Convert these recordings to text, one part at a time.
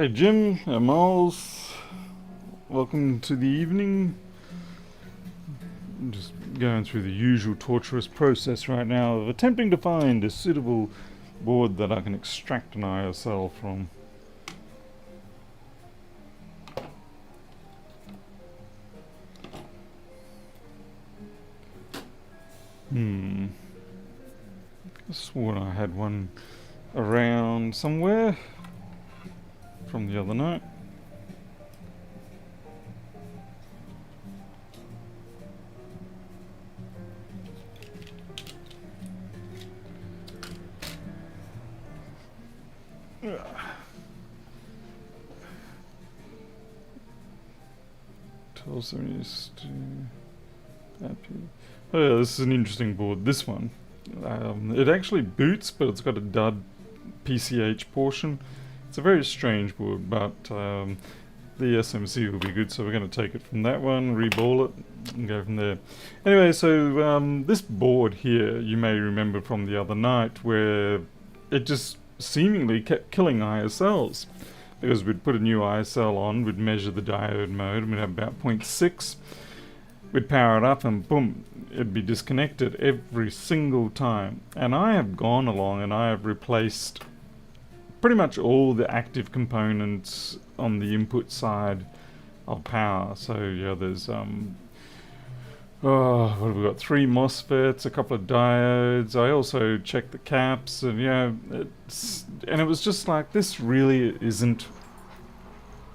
Hey Jim, Miles, welcome to the evening. I'm just going through the usual torturous process right now of attempting to find a suitable board that I can extract an ISL from. I swore I had one around somewhere from the other night. Oh yeah, this is an interesting board. This one, it actually boots, but it's got a dud PCH portion. It's a very strange board, but the SMC will be good, so we're going to take it from that one, reball it, and go from there. Anyway, so this board here, you may remember from the other night, where it just seemingly kept killing ISLs. Because we'd put a new ISL on, we'd measure the diode mode, and we'd have about 0.6. We'd power it up and boom, it'd be disconnected every single time. And I have gone along and I have replaced pretty much all the active components on the input side of power. So yeah, there's what have we got? 3 MOSFETs, a couple of diodes. I also checked the caps, and it was just like, this really isn't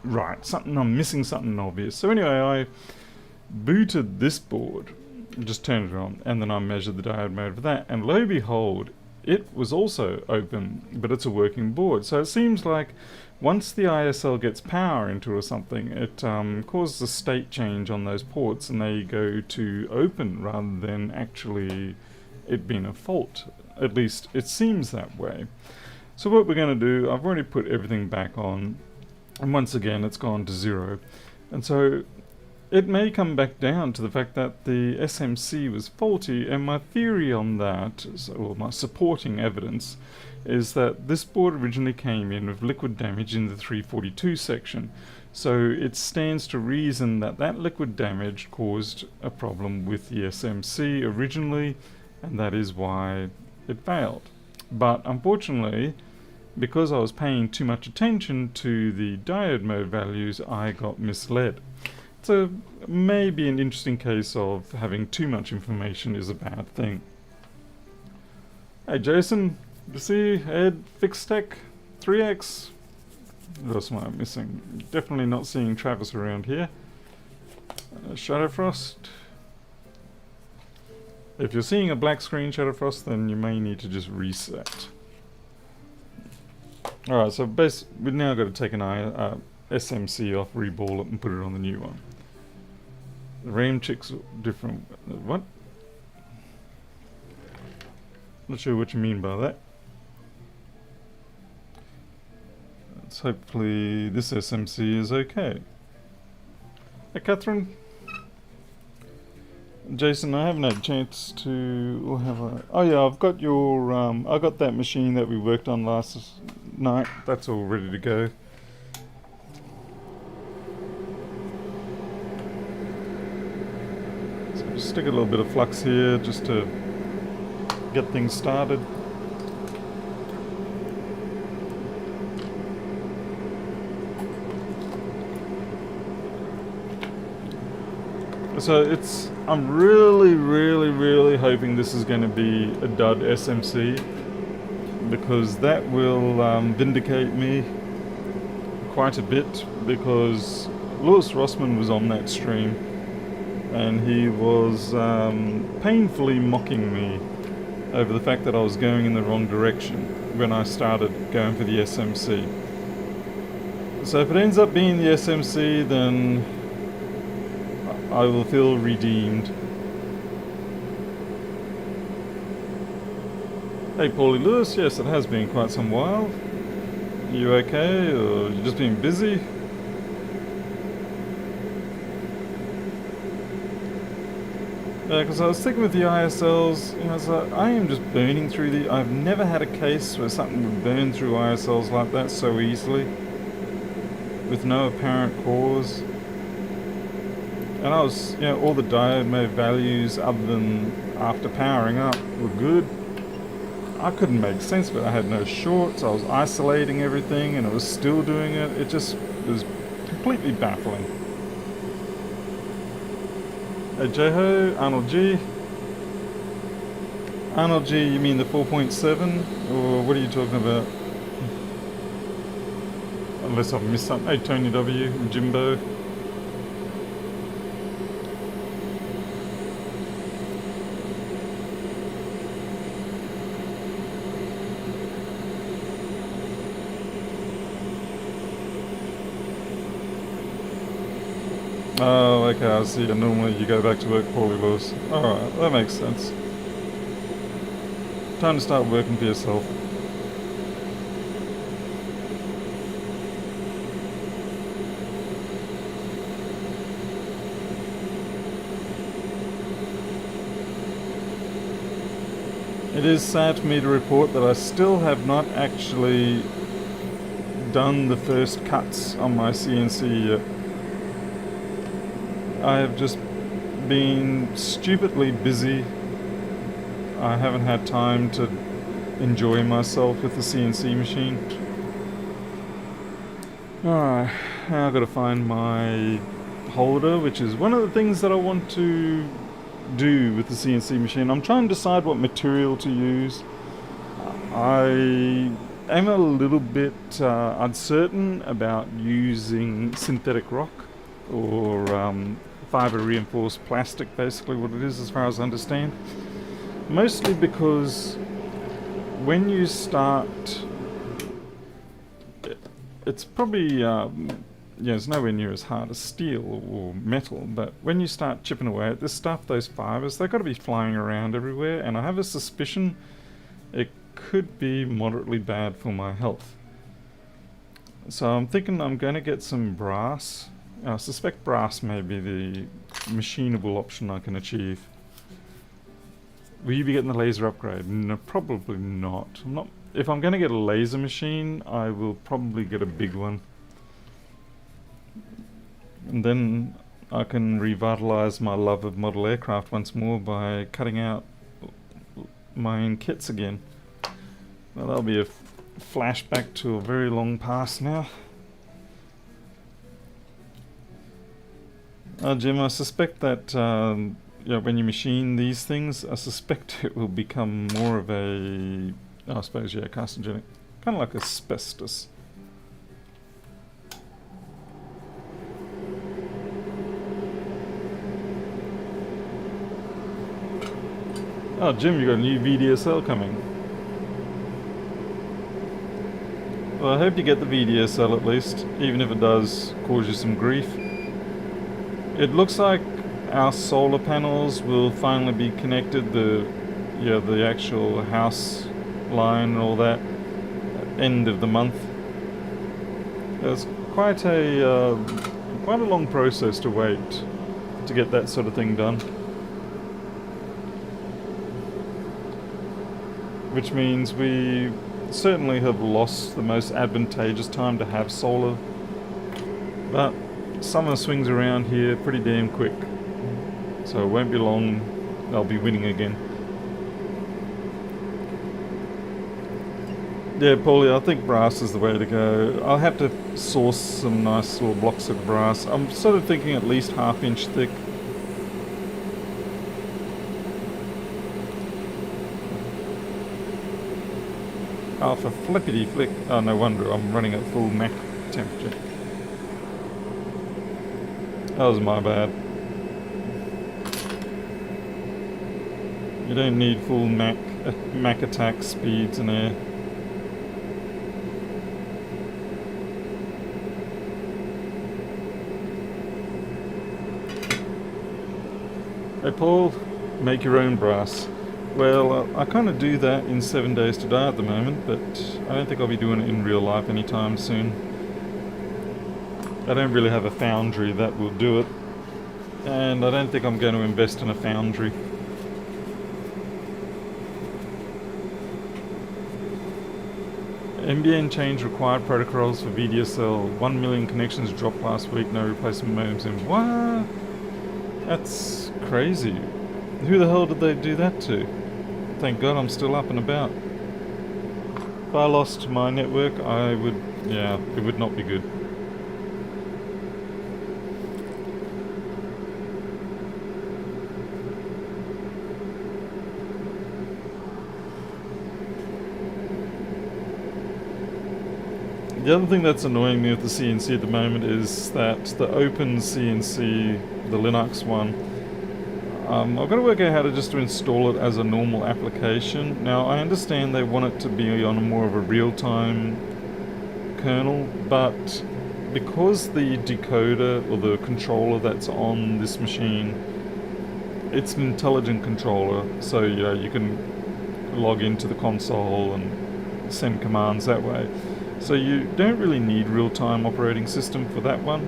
right. I'm missing something obvious. So anyway, I booted this board, just turned it on, and then I measured the diode mode for that, and lo and behold, it was also open, but it's a working board. So it seems like once the ISL gets power into or something, it causes a state change on those ports, and they go to open rather than actually it being a fault. At least it seems that way. So what we're going to do, I've already put everything back on, and once again it's gone to 0. And so it may come back down to the fact that the SMC was faulty, and my theory on that, or my supporting evidence, is that this board originally came in with liquid damage in the 342 section. So it stands to reason that that liquid damage caused a problem with the SMC originally, and that is why it failed. But unfortunately, because I was paying too much attention to the diode mode values, I got misled. So maybe an interesting case of having too much information is a bad thing. Hey Jason, you see Ed Fixed Tech 3X? What else am I missing? Definitely not seeing Travis around here. Shadowfrost. If you're seeing a black screen, Shadowfrost, then you may need to just reset. Alright, so we've now got to take an SMC off, reball it, and put it on the new one. The RAM chips different. What? Not sure what you mean by that. Let's hopefully this SMC is okay. Hey Catherine. Jason, I haven't had a chance to, or have I? Oh yeah, I've got your, I got that machine that we worked on last night. That's all ready to go. So just stick a little bit of flux here just to get things started. So I'm really hoping this is going to be a dud SMC, because that will vindicate me quite a bit, because Lewis Rossman was on that stream and he was painfully mocking me over the fact that I was going in the wrong direction when I started going for the SMC. So if it ends up being the SMC, then I will feel redeemed. Hey Paulie Lewis, yes, it has been quite some while. You okay, or you just been busy? Yeah, because I was thinking with the ISLs, you know, it's like, I am just burning through I've never had a case where something would burn through ISLs like that so easily. with no apparent cause. And I was, all the diode mode values other than after powering up were good. I couldn't make sense of it. I had no shorts, I was isolating everything and it was still doing it. It just was completely baffling. Hey Jeho, Arnold G. Arnold G, you mean the 4.7? Or what are you talking about? Unless I've missed something. Hey Tony W, Jimbo. Oh, okay, I see. Normally you go back to work poorly, Lewis. Alright, that makes sense. Time to start working for yourself. It is sad for me to report that I still have not actually done the first cuts on my CNC yet. I have just been stupidly busy. I haven't had time to enjoy myself with the CNC machine. Alright, now I've got to find my holder, which is one of the things that I want to do with the CNC machine. I'm trying to decide what material to use. I am a little bit uncertain about using synthetic rock or fiber reinforced plastic, basically what it is as far as I understand. Mostly because when you start, it's probably it's nowhere near as hard as steel or metal, but when you start chipping away at this stuff, those fibers, they've got to be flying around everywhere, and I have a suspicion it could be moderately bad for my health. So I'm thinking I'm going to get some brass. I suspect brass may be the machinable option I can achieve. Will you be getting the laser upgrade? No, probably not. If I'm going to get a laser machine, I will probably get a big one. And then I can revitalize my love of model aircraft once more by cutting out my own kits again. Well, that'll be a flashback to a very long past now. Jim, I suspect that when you machine these things, I suspect it will become more of a, I suppose, carcinogenic, kind of like asbestos. Oh, Jim, you got a new VDSL coming. Well, I hope you get the VDSL at least, even if it does cause you some grief. It looks like our solar panels will finally be connected, the actual house line and all that, at end of the month. It's quite a long process to wait to get that sort of thing done. Which means we certainly have lost the most advantageous time to have solar. But summer swings around here pretty damn quick. So it won't be long, I'll be winning again. Yeah, Paulie, I think brass is the way to go. I'll have to source some nice little blocks of brass. I'm sort of thinking at least 1/2 inch thick. Oh, for flippity flick. Oh, no wonder I'm running at full Mac temperature. That was my bad. You don't need full Mac attack speeds in air. Hey Paul, make your own brass. Well, I kind of do that in 7 Days to Die at the moment, but I don't think I'll be doing it in real life anytime soon. I don't really have a foundry that will do it, and I don't think I'm going to invest in a foundry. NBN change required protocols for VDSL. 1 million connections dropped last week. No replacement modems in. What? That's crazy. Who the hell did they do that to? Thank God I'm still up and about. If I lost my network, it would not be good. The other thing that's annoying me with the CNC at the moment is that the open CNC, the Linux one, I've got to work out how to just to install it as a normal application. Now, I understand they want it to be on more of a real-time kernel, but because the decoder or the controller that's on this machine, it's an intelligent controller, so you can log into the console and send commands that way. So you don't really need real-time operating system for that one.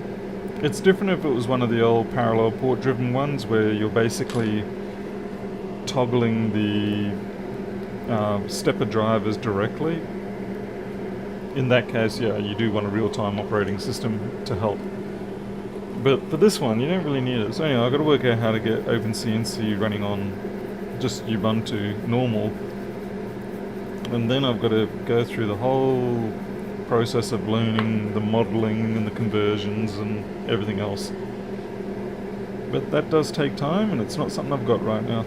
It's different if it was one of the old parallel port driven ones where you're basically toggling the stepper drivers directly. In that case, you do want a real-time operating system to help. But for this one, you don't really need it. So anyway, I've got to work out how to get OpenCNC running on just Ubuntu normal. And then I've got to go through the whole process of learning the modeling and the conversions and everything else. But that does take time, and it's not something I've got right now.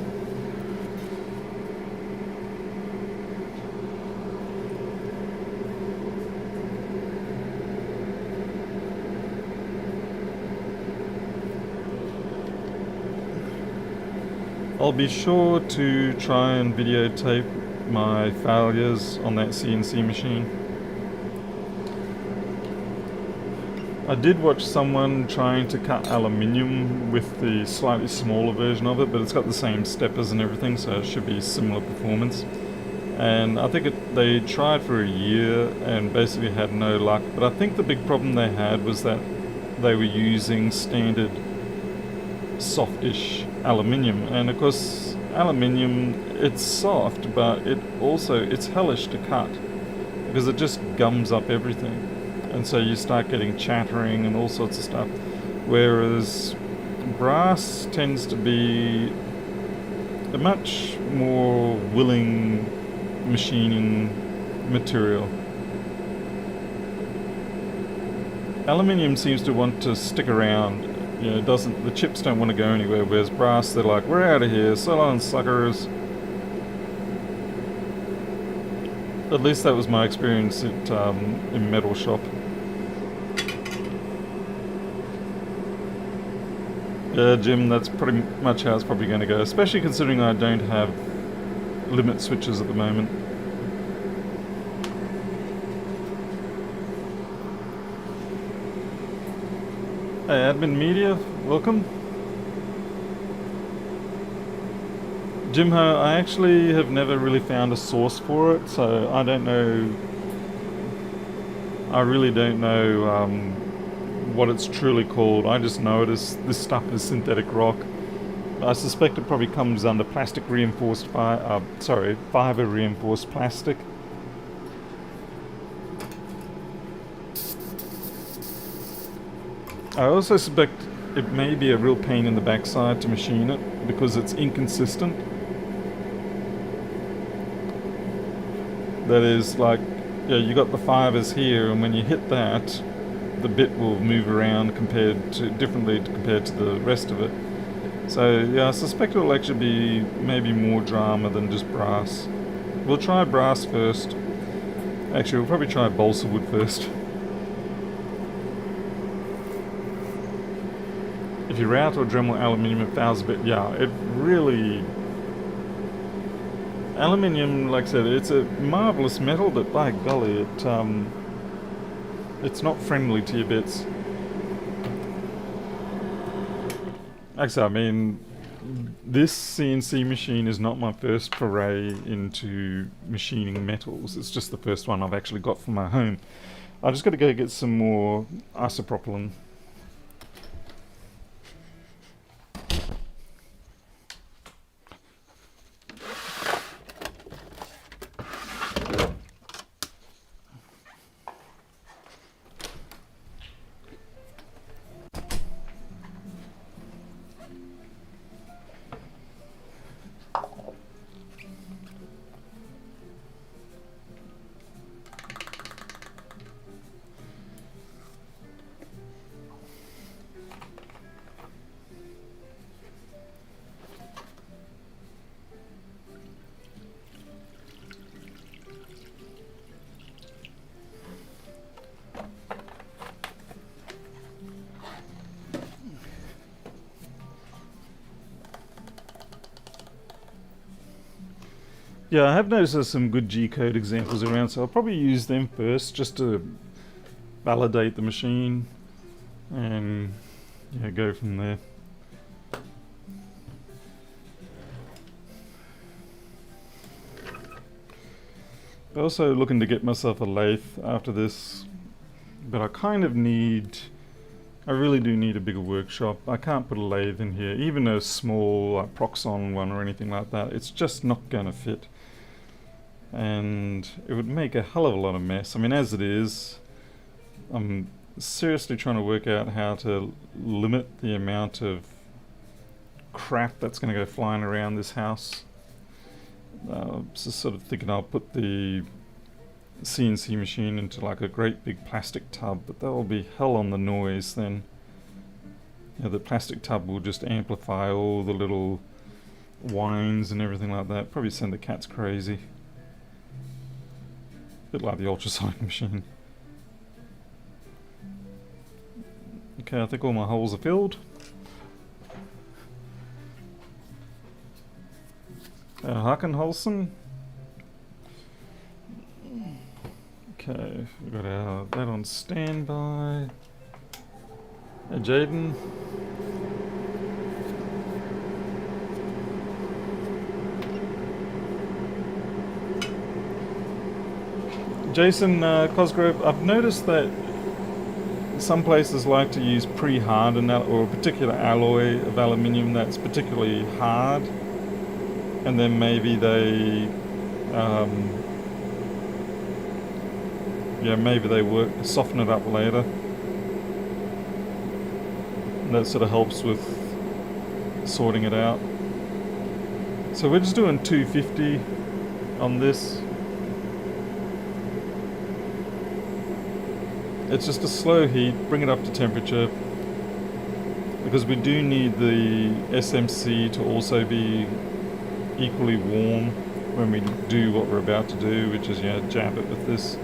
I'll be sure to try and videotape my failures on that CNC machine. I did watch someone trying to cut aluminium with the slightly smaller version of it, but it's got the same steppers and everything, so it should be similar performance. And I think they tried for a year and basically had no luck. But I think the big problem they had was that they were using standard softish aluminium, and of course aluminium, it's soft, but it's hellish to cut because it just gums up everything. And so you start getting chattering and all sorts of stuff. Whereas brass tends to be a much more willing machining material. Aluminium seems to want to stick around. The chips don't want to go anywhere, whereas brass, they're like, we're out of here, so long, suckers. At least that was my experience in Metal Shop. Yeah, Jim, that's pretty much how it's probably going to go, especially considering I don't have limit switches at the moment. Hey, Admin Media, welcome. Jimho, I actually have never really found a source for it, so I don't know. I really don't know what it's truly called. I just know this stuff is synthetic rock. I suspect it probably comes under plastic reinforced fiber reinforced plastic. I also suspect it may be a real pain in the backside to machine it because it's inconsistent. That is, like, you got the fibers here, and when you hit that, the bit will move around differently compared to the rest of it. So I suspect it'll actually be maybe more drama than just brass. We'll try brass first. Actually, we'll probably try balsa wood first. If you route or Dremel aluminium, it fouls a bit. Yeah, it really... Aluminium, like I said, it's a marvellous metal, but by golly, it's not friendly to your bits. Like I said, I mean, this CNC machine is not my first foray into machining metals. It's just the first one I've actually got for my home. I just got to go get some more isopropylene. Yeah, I have noticed there's some good G-code examples around, so I'll probably use them first just to validate the machine and yeah, go from there. Also looking to get myself a lathe after this, but I really do need a bigger workshop. I can't put a lathe in here, even a small Proxon one or anything like that. It's just not going to fit. And it would make a hell of a lot of mess. I mean, as it is, I'm seriously trying to work out how to limit the amount of crap that's going to go flying around this house. Just sort of thinking I'll put the CNC machine into like a great big plastic tub, but that will be hell on the noise then. You know, the plastic tub will just amplify all the little whines and everything like that. Probably send the cats crazy. A bit like the ultrasonic machine. Okay, I think all my holes are filled. Haken Holson. Okay, we've got that on standby. Jaden. Jason Cosgrove, I've noticed that some places like to use pre-hardened or a particular alloy of aluminium that's particularly hard, and then maybe they soften it up later. And that sort of helps with sorting it out. So we're just doing 250 on this. It's just a slow heat, bring it up to temperature, because we do need the SMC to also be equally warm when we do what we're about to do, which is, jab it with this.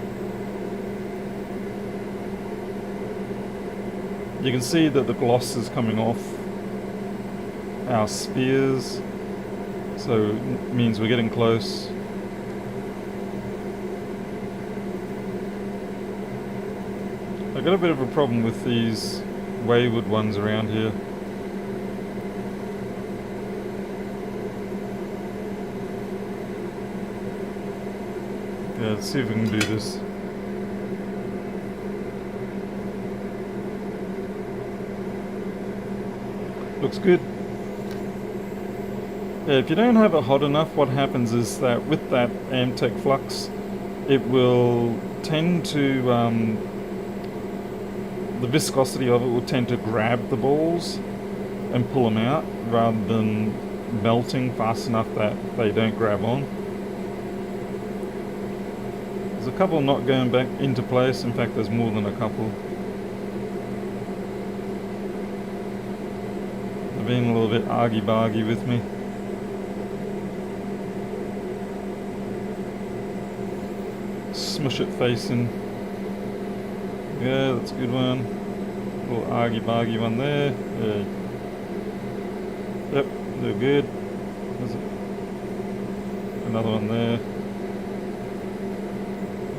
You can see that the gloss is coming off our spheres, so it means we're getting close. I've got a bit of a problem with these wayward ones around here. Yeah, let's see if we can do this. Looks good. Yeah, if you don't have it hot enough, what happens is that with that Amtech flux, it will tend to, the viscosity of it will tend to grab the balls and pull them out rather than melting fast enough that they don't grab on. There's a couple not going back into place. In fact, there's more than a couple. They're being a little bit argy-bargy with me. Smush it facing. Yeah, that's a good one. A little argy-bargy one there. Yeah. Yep, they're good. There's another one there.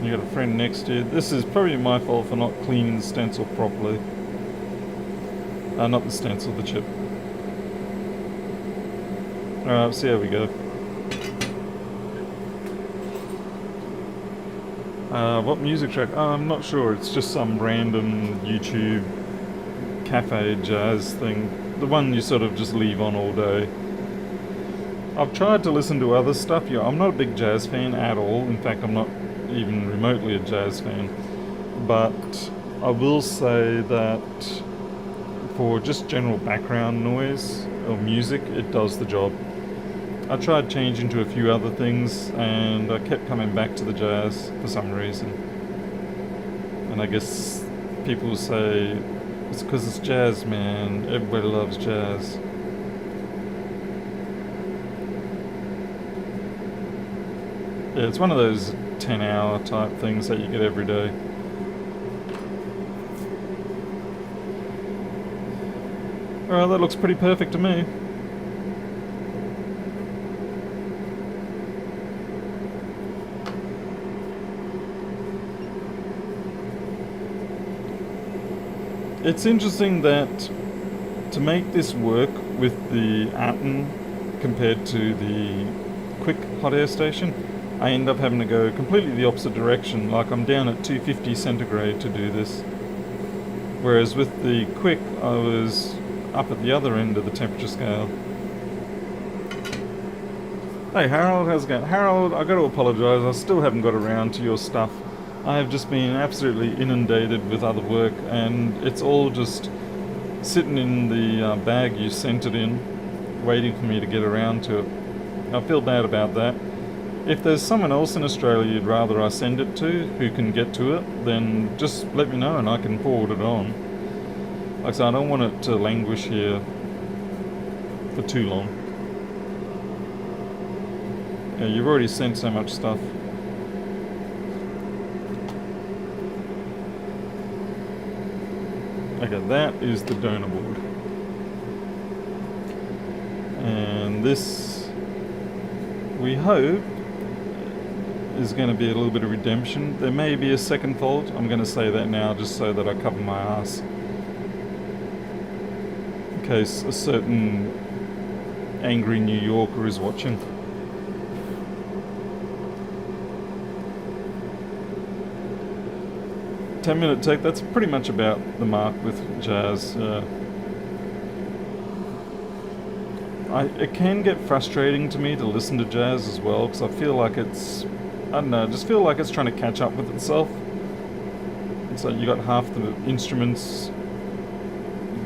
You got a friend next to you. This is probably my fault for not cleaning the stencil properly. Not the stencil, the chip. Alright, let's see how we go. What music track? I'm not sure. It's just some random YouTube cafe jazz thing. The one you sort of just leave on all day. I've tried to listen to other stuff. Yeah, I'm not a big jazz fan at all. In fact, I'm not even remotely a jazz fan. But I will say that for just general background noise or music, it does the job. I tried changing to a few other things and I kept coming back to the jazz for some reason. And I guess people say, it's because it's jazz, man. Everybody loves jazz. Yeah, it's one of those 10-hour type things that you get every day. Alright, that looks pretty perfect to me. It's interesting that to make this work with the Atom compared to the quick hot air station, I end up having to go completely the opposite direction, like I'm down at 250 centigrade to do this. Whereas with the quick, I was up at the other end of the temperature scale. Hey Harold, how's it going? Harold, I got to apologise, I still haven't got around to your stuff. I have just been absolutely inundated with other work, and it's all just sitting in the bag you sent it in, waiting for me to get around to it. I feel bad about that. If there's someone else in Australia you'd rather I send it to who can get to it, then just let me know and I can forward it on. Like I said, I don't want it to languish here for too long. Yeah, you've already sent so much stuff. Okay, that is the donor board. And this, we hope, is going to be a little bit of redemption. There may be a second fault. I'm going to say that now just so that I cover my ass. In case a certain angry New Yorker is watching. "10-minute take," that's pretty much about the mark with jazz. It can get frustrating to me to listen to jazz as well, because I feel like it's, I don't know, I just feel like it's trying to catch up with itself. It's like you got half the instruments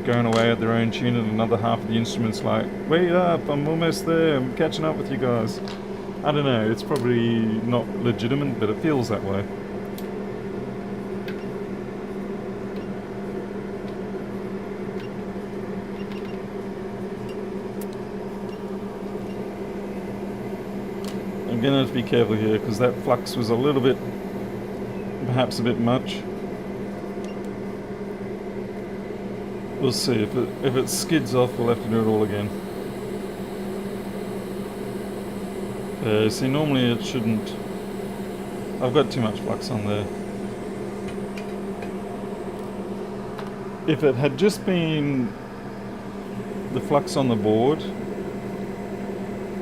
going away at their own tune and another half of the instruments like, "Wait up, I'm almost there, I'm catching up with you guys." I don't know, it's probably not legitimate, but it feels that way. I'm gonna have to be careful here because that flux was a little bit, perhaps a bit much. We'll see. If it skids off, we'll have to do it all again. See, normally it shouldn't. I've got too much flux on there. If it had just been the flux on the board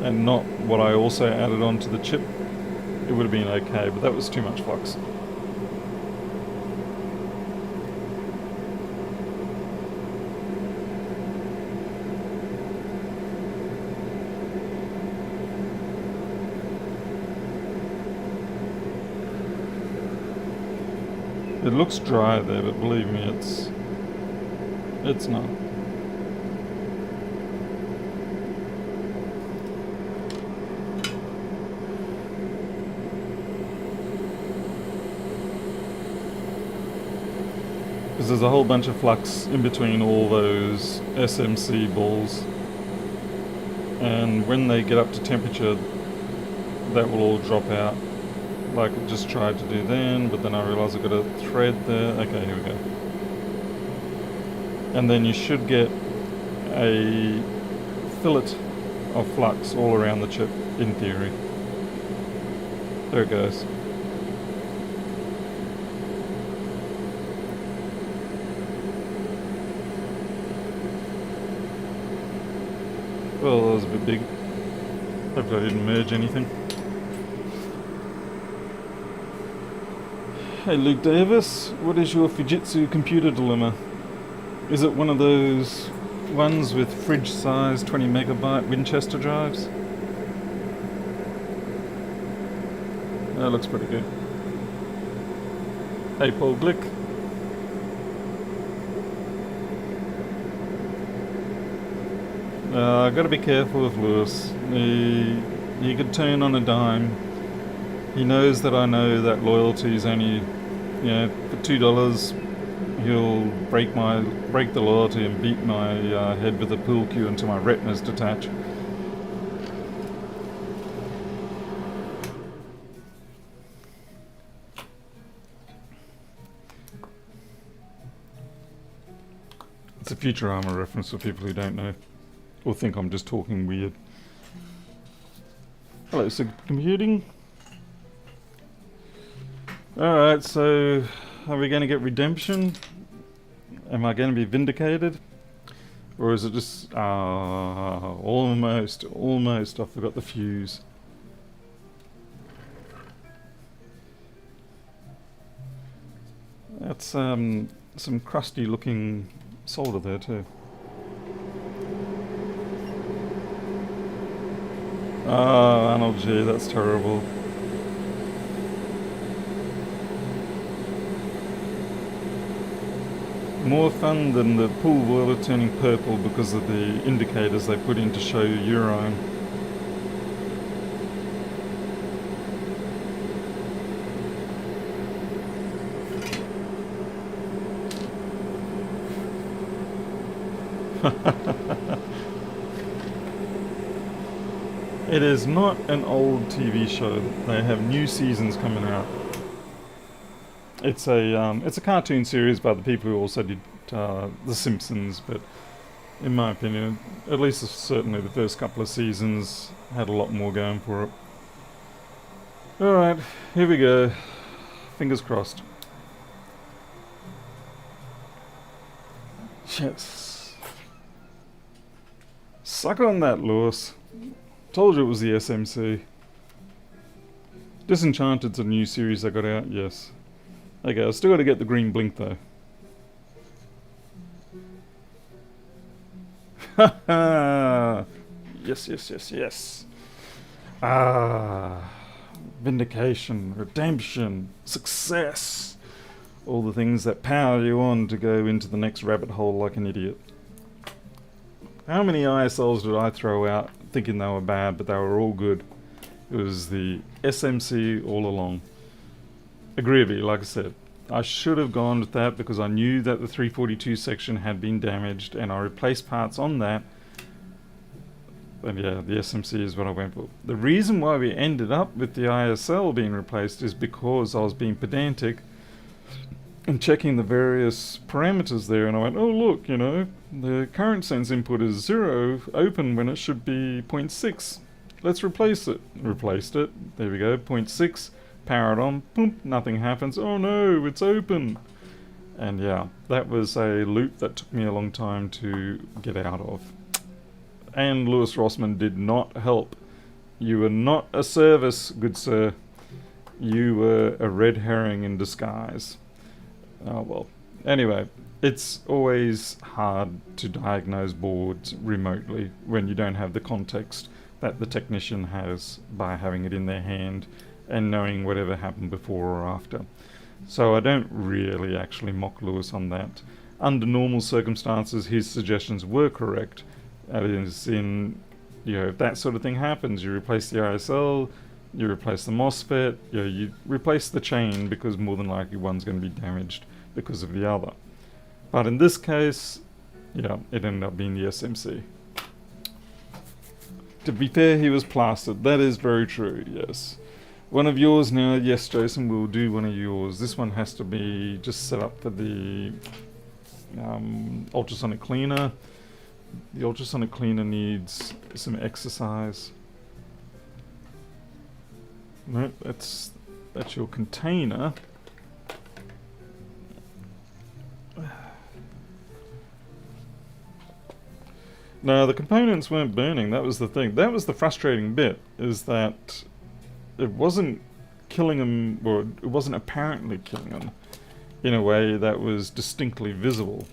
and not what I also added onto the chip, it would have been okay, but that was too much flux. It looks dry there, but believe me, it's not. Because there's a whole bunch of flux in between all those SMC balls, and when they get up to temperature, that will all drop out. Like I just tried to do then, but then I realised I've got a thread there. Okay, here we go. And then you should get a fillet of flux all around the chip, in theory. There it goes. Well, that was a bit big. Hopefully I didn't merge anything. Hey Luke Davis, what is your Fujitsu computer dilemma? Is it one of those ones with fridge size 20 megabyte Winchester drives? That looks pretty good. Hey Paul Glick. Gotta be careful with Lewis. He could turn on a dime. He knows that I know that loyalty is only, for $2, he'll break the loyalty and beat my head with a pool cue until my retinas detach. It's a Futurama reference for people who don't know, or think I'm just talking weird. Hello, so computing. Alright, so are we going to get redemption? Am I going to be vindicated? Or is it just... almost I forgot the fuse. That's some crusty looking solder there too. Oh, Arnold G, that's terrible. More fun than the pool boiler turning purple because of the indicators they put in to show urine. It is not an old TV show. They have new seasons coming out. It's a cartoon series by the people who also did The Simpsons, but in my opinion, at least certainly the first couple of seasons had a lot more going for it. Alright, here we go. Fingers crossed. Yes. Suck on that, Lewis. Told you it was the SMC. Disenchanted's a new series I got out, yes. Okay, I've still got to get the green blink though. Haha! Yes. Vindication, redemption, success. All the things that power you on to go into the next rabbit hole like an idiot. How many ISLs did I throw out thinking they were bad, but they were all good? It was the SMC all along. Agreeably, like I said, I should have gone with that because I knew that the 342 section had been damaged and I replaced parts on that. And yeah, the SMC is what I went for. The reason why we ended up with the ISL being replaced is because I was being pedantic and checking the various parameters there, and I went, oh look, you know, the current sense input is 0 open when it should be 0.6. Let's replace it. Replaced it. There we go, 0.6. Power it on. Boom, nothing happens. Oh no, it's open. And yeah, that was a loop that took me a long time to get out of. And Lewis Rossman did not help. You were not a service, good sir. You were a red herring in disguise. Oh well. Anyway, it's always hard to diagnose boards remotely when you don't have the context that the technician has by having it in their hand and knowing whatever happened before or after. So I don't really actually mock Lewis on that. Under normal circumstances, his suggestions were correct. That is in, you know, if that sort of thing happens, you replace the ISL, you replace the MOSFET, you replace the chain because more than likely one's going to be damaged because of the other. But in this case, yeah, it ended up being the SMC. To be fair, he was plastered. That is very true, yes. One of yours now, yes, Jason, we'll do one of yours. This one has to be just set up for the ultrasonic cleaner. The ultrasonic cleaner needs some exercise. No, that's your container. No, the components weren't burning. That was the thing. That was the frustrating bit, is that it wasn't killing them, or it wasn't apparently killing them in a way that was distinctly visible.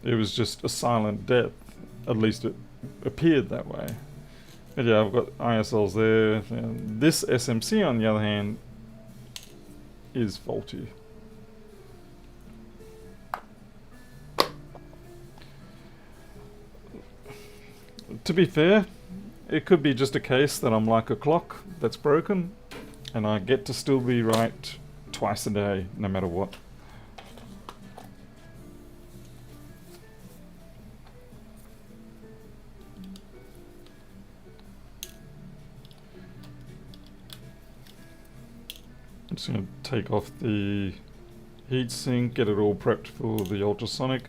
It was just a silent death. At least it appeared that way. But yeah, I've got ISLs there. This SMC, on the other hand, is faulty. To be fair, it could be just a case that I'm like a clock that's broken and I get to still be right twice a day, no matter what. I'm just going to take off the heatsink, get it all prepped for the ultrasonic.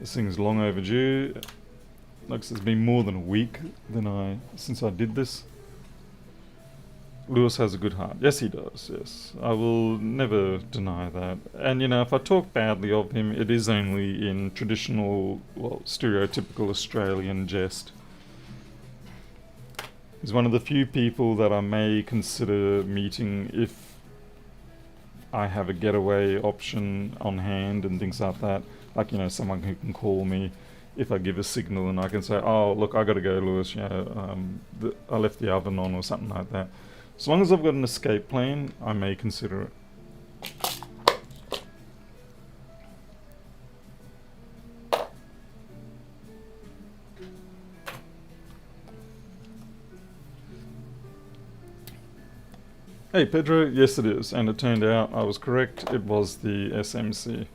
This thing's long overdue. Looks it's been more than a week since I did this. Lewis has a good heart. Yes, he does. Yes, I will never deny that. And you know, if I talk badly of him, it is only in traditional, well, stereotypical Australian jest. He's one of the few people that I may consider meeting if I have a getaway option on hand and things like that. Like, you know, someone who can call me if I give a signal and I can say, oh, look, I got to go, Lewis, you know, I left the oven on or something like that. As long as I've got an escape plan, I may consider it. Hey Pedro, yes it is, and it turned out I was correct, it was the SMC.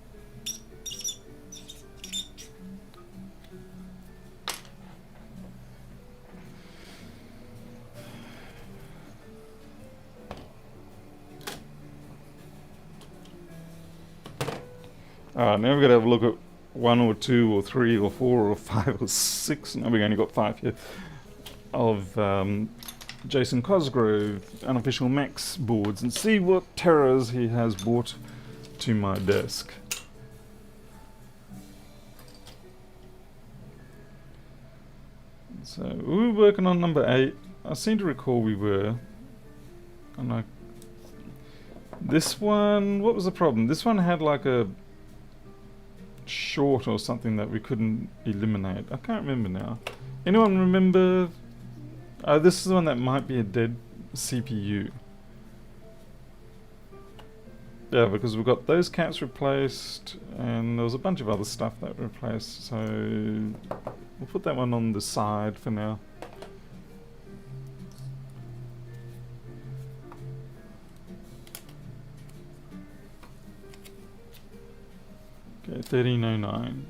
Alright, now we're going to have a look at 1 or 2 or 3 or 4 or 5 or 6, no, we've only got 5 here, of Jason Cosgrove unofficial Max boards and see what terrors he has brought to my desk. So we were working on number 8. I seem to recall we were. And this one, what was the problem? This one had like a short or something that we couldn't eliminate. I can't remember now. Anyone remember? This is the one that might be a dead CPU. Yeah, because we've got those caps replaced, and there was a bunch of other stuff that replaced, so we'll put that one on the side for now. Okay, 1309.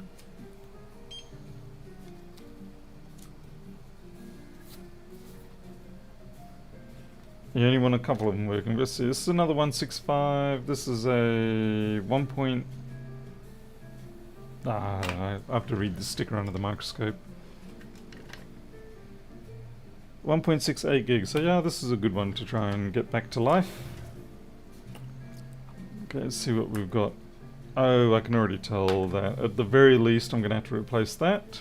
You only want a couple of them working. Let's see, this is another 165. This is a 1. I have to read the sticker under the microscope. 1.68 gigs. So yeah, this is a good one to try and get back to life. Okay, let's see what we've got. Oh, I can already tell that at the very least I'm going to have to replace that.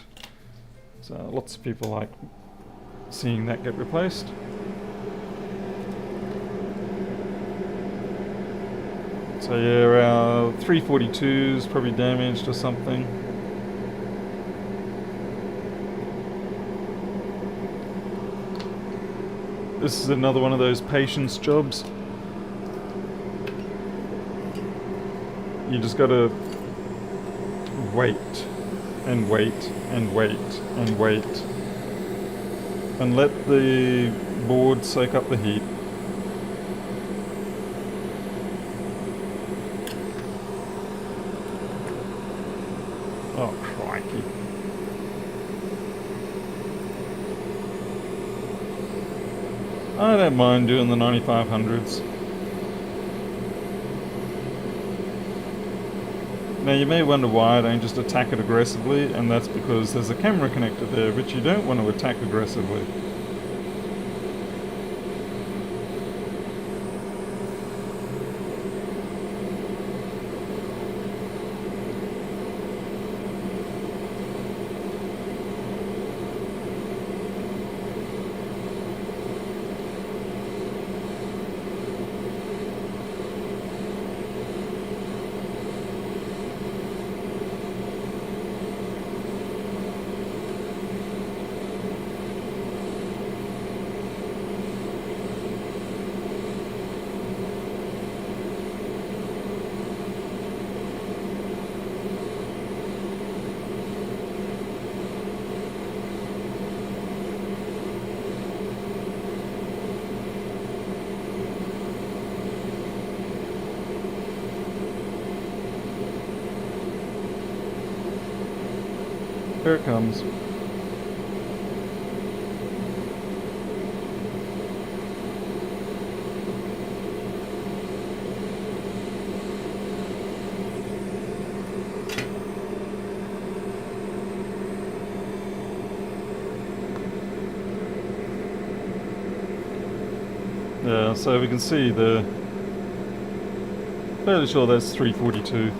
So lots of people like seeing that get replaced. So yeah, our 342 is probably damaged or something. This is another one of those patience jobs. You just gotta wait and wait and wait and wait and let the board soak up the heat. Oh, crikey. I don't mind doing the 9500s. Now you may wonder why I don't just attack it aggressively, and that's because there's a camera connector there, which you don't want to attack aggressively. Here it comes. Yeah, so we can see the... Fairly sure that's 342.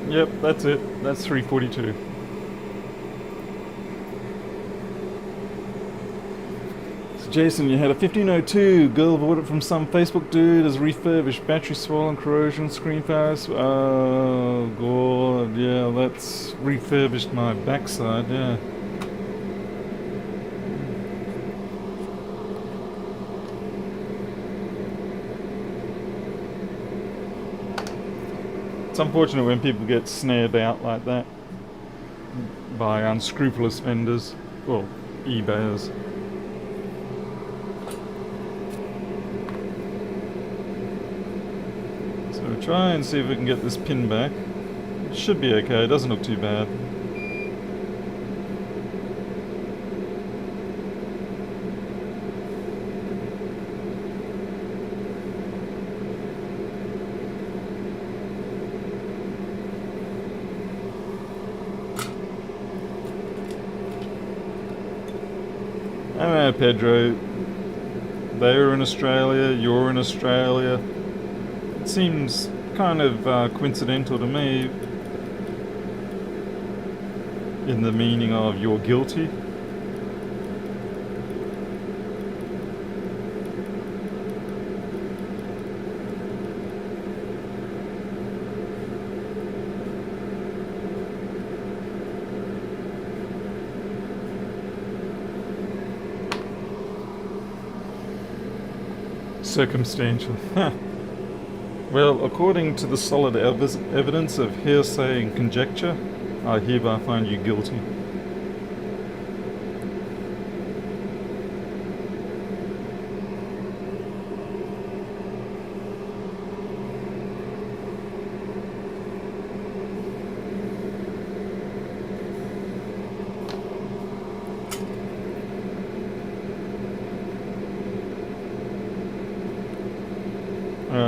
Yep, that's it. That's 342. So Jason, you had a 1502. Girl bought it from some Facebook dude as refurbished. Battery swollen, corrosion, screen fires. Oh, God. Yeah, that's refurbished my backside, yeah. It's unfortunate when people get snared out like that by unscrupulous vendors, well, eBayers. So we'll try and see if we can get this pin back. It should be okay, it doesn't look too bad. I don't know, Pedro. They're in Australia, you're in Australia. It seems kind of coincidental to me in the meaning of you're guilty. Circumstantial. Well, according to the solid evidence of hearsay and conjecture, I hereby find you guilty.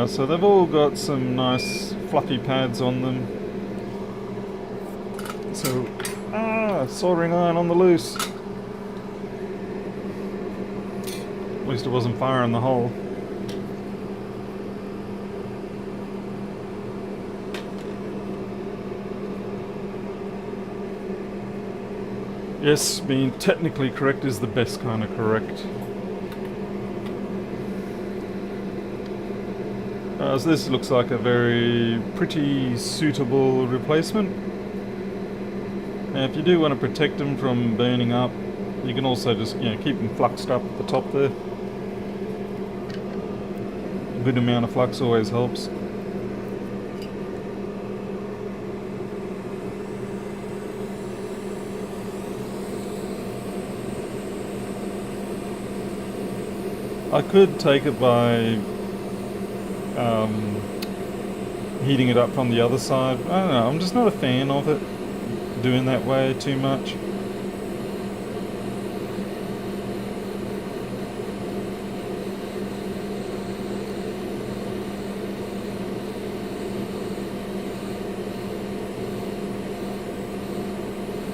So they've all got some nice fluffy pads on them. So, soldering iron on the loose. At least it wasn't fire in the hole. Yes, being technically correct is the best kind of correct. So this looks like a very pretty suitable replacement. Now if you do want to protect them from burning up, you can also just keep them fluxed up at the top there. A good amount of flux always helps. I could take it by heating it up from the other side. I don't know, I'm just not a fan of it doing that way too much.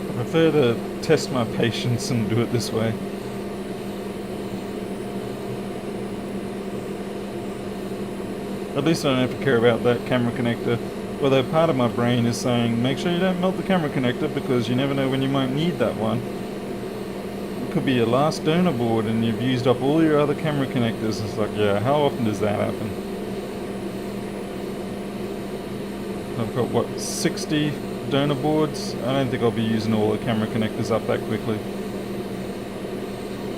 I prefer to test my patience and do it this way. At least I don't have to care about that camera connector. Although part of my brain is saying, make sure you don't melt the camera connector because you never know when you might need that one. It could be your last donor board and you've used up all your other camera connectors. It's like, yeah, how often does that happen? I've got, what, 60 donor boards? I don't think I'll be using all the camera connectors up that quickly.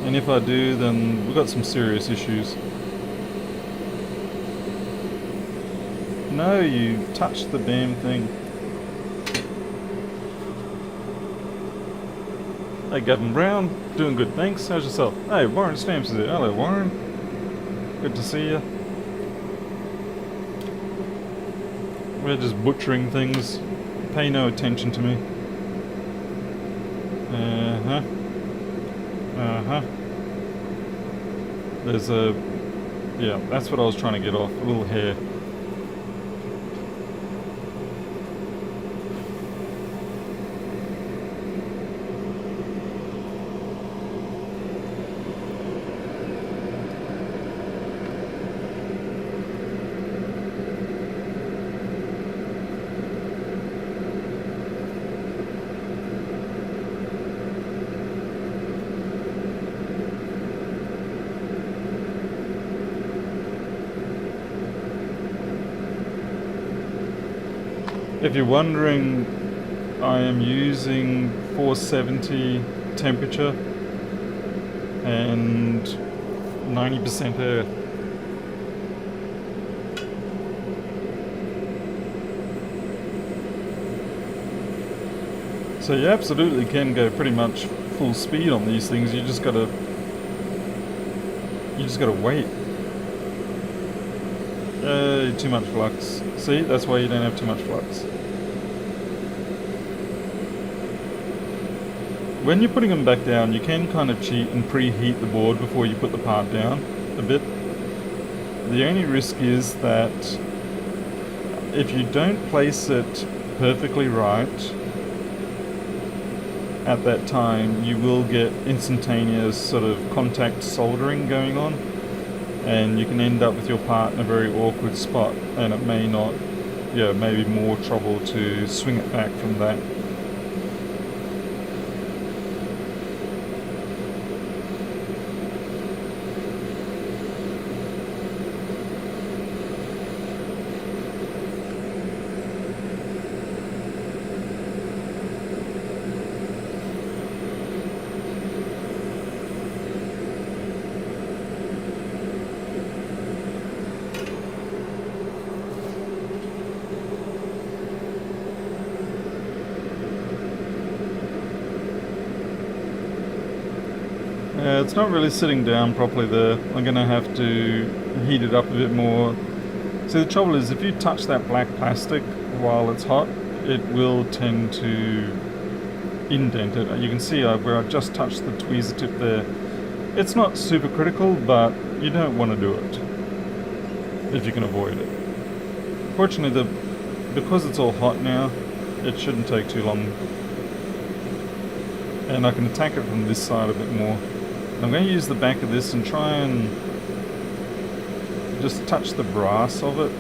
And if I do, then we've got some serious issues. No, you touched the damn thing. Hey, Gavin Brown, doing good, thanks. How's yourself? Hey, Warren Stamps is here. Hello, Warren. Good to see you. We're just butchering things. Pay no attention to me. There's a Yeah, that's what I was trying to get off, a little hair. If you're wondering, I am using 470 temperature and 90% air. So you absolutely can go pretty much full speed on these things. You just gotta wait. Too much flux. See, that's why you don't have too much flux. When you're putting them back down, you can kind of cheat and preheat the board before you put the part down a bit. The only risk is that if you don't place it perfectly right at that time, you will get instantaneous sort of contact soldering going on, and you can end up with your part in a very awkward spot, and it may not, maybe more trouble to swing it back from that. It's not really sitting down properly there. I'm going to have to heat it up a bit more. See, the trouble is if you touch that black plastic while it's hot, it will tend to indent it. You can see where I just touched the tweezer tip there. It's not super critical, but you don't want to do it if you can avoid it. Fortunately, because it's all hot now, it shouldn't take too long. And I can attack it from this side a bit more. I'm going to use the back of this and try and just touch the brass of it.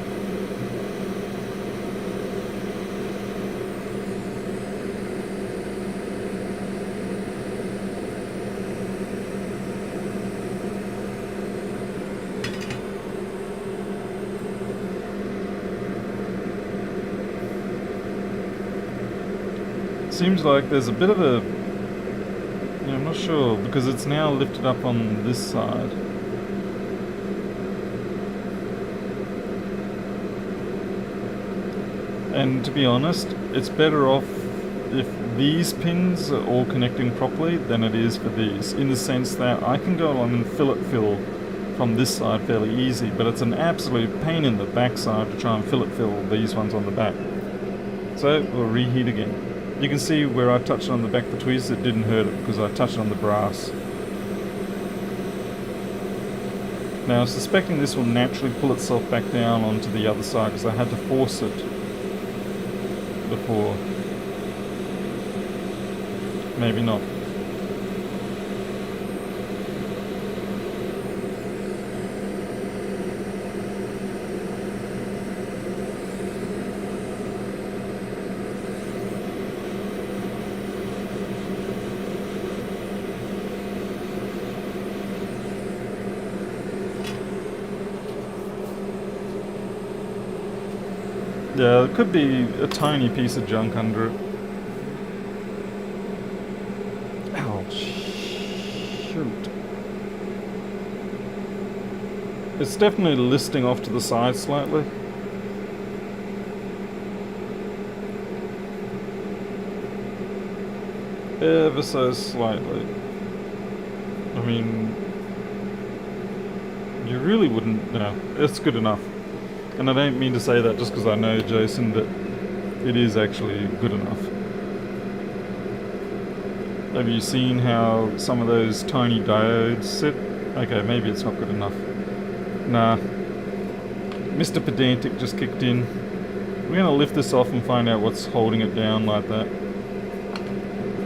Seems like there's a bit of a... I'm not sure, because it's now lifted up on this side. And to be honest, it's better off if these pins are all connecting properly than it is for these, in the sense that I can go along and fillet fill from this side fairly easy, but it's an absolute pain in the backside to try and fillet fill these ones on the back. So we'll reheat again. You can see where I touched on the back of the tweezers, it didn't hurt it because I touched on the brass. Now, suspecting this will naturally pull itself back down onto the other side because I had to force it before. Maybe not. Yeah, it could be a tiny piece of junk under it. Ouch. Shoot. It's definitely listing off to the side slightly. Ever so slightly. I mean, you really wouldn't... No, it's good enough. And I don't mean to say that just because I know Jason, but it is actually good enough. Have you seen how some of those tiny diodes sit? Okay, maybe it's not good enough. Nah. Mr. Pedantic just kicked in. We're going to lift this off and find out what's holding it down like that.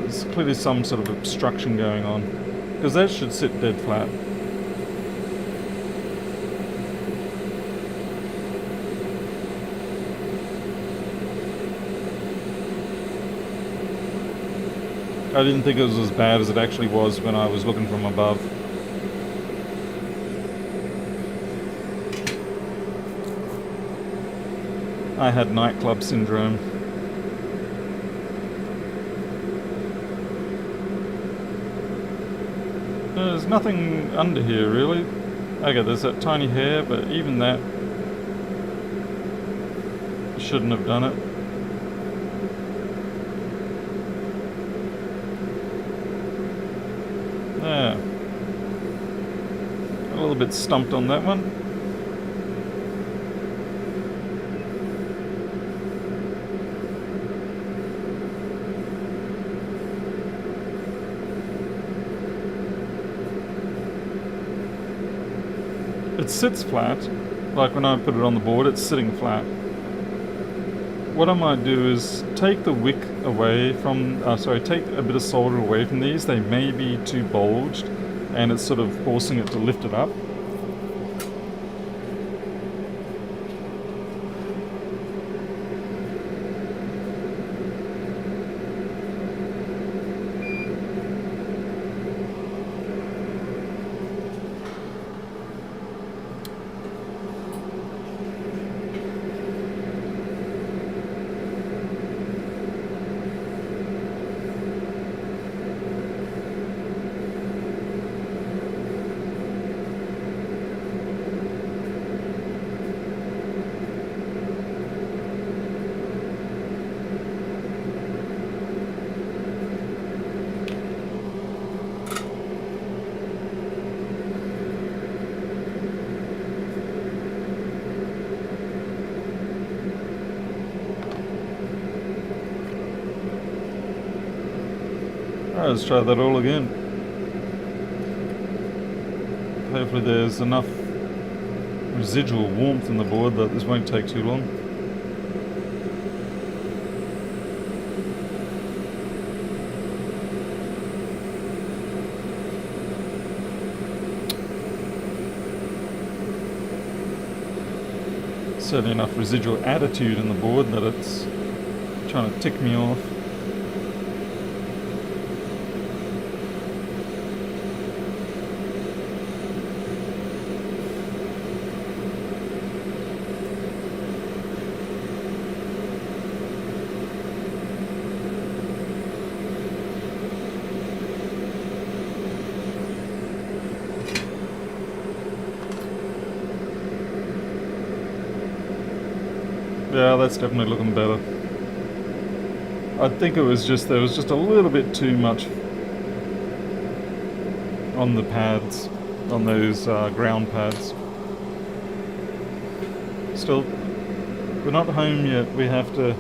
There's clearly some sort of obstruction going on. Because that should sit dead flat. I didn't think it was as bad as it actually was when I was looking from above. I had nightclub syndrome. There's nothing under here really. Okay, there's that tiny hair, but even that shouldn't have done it. Yeah. A little bit stumped on that one. It sits flat, like when I put it on the board, it's sitting flat. What I might do is take the wick away from, take a bit of solder away from these. They may be too bulged, and it's sort of forcing it to lift it up. Alright, let's try that all again. Hopefully there's enough residual warmth in the board that this won't take too long. Certainly enough residual attitude in the board that it's trying to tick me off. Yeah, that's definitely looking better. I think it was just, there was just a little bit too much on the pads, on those ground pads. Still, we're not home yet. We have to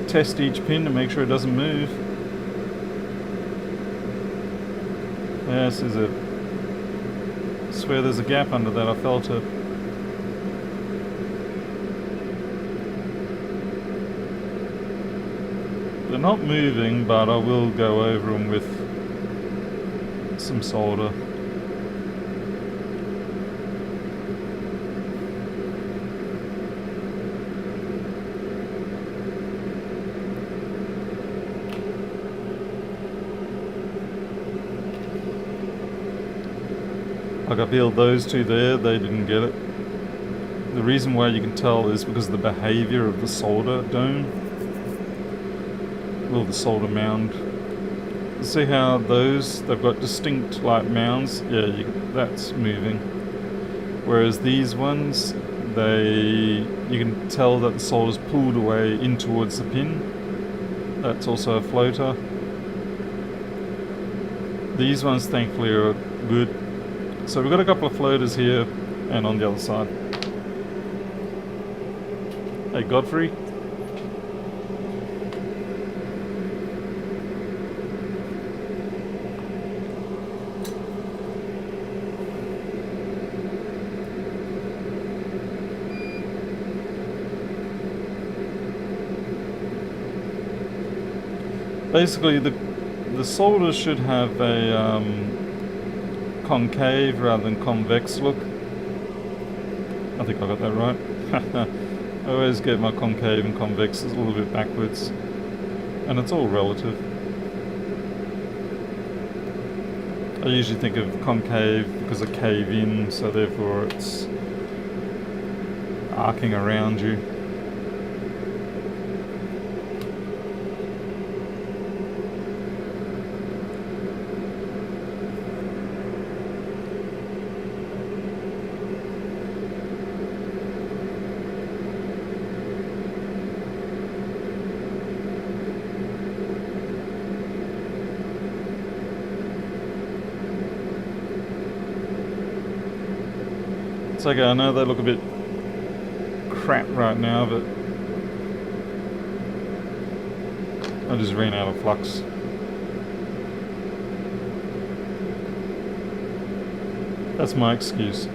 test each pin to make sure it doesn't move. Yes, is it? I swear there's a gap under that, I felt it. They're not moving, but I will go over them with some solder. Like I feel those two there, they didn't get it. The reason why you can tell is because of the behavior of the solder dome. Well, the solder mound. See how those, they've got distinct like mounds? Yeah, that's moving. Whereas these ones, you can tell that the solder's pulled away in towards the pin. That's also a floater. These ones thankfully are good. So we've got a couple of floaters here and on the other side. Hey Godfrey. Basically, the solder should have a concave rather than convex look. I think I got that right. I always get my concave and convex a little bit backwards, and it's all relative. I usually think of concave because of cave in, so therefore it's arcing around you. It's okay, I know they look a bit crap right now, but I just ran out of flux. That's my excuse.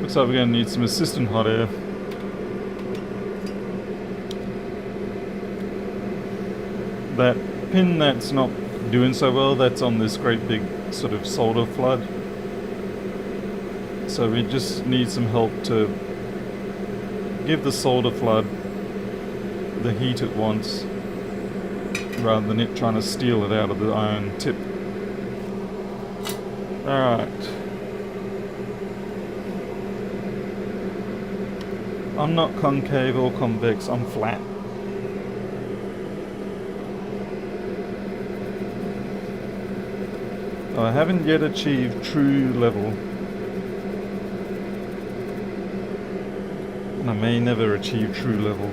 Looks like we're going to need some assistant hot air. That pin that's not doing so well, that's on this great big sort of solder flood. So we just need some help to give the solder flood the heat it wants, rather than it trying to steal it out of the iron tip. Alright. I'm not concave or convex, I'm flat. I haven't yet achieved true level. And I may never achieve true level.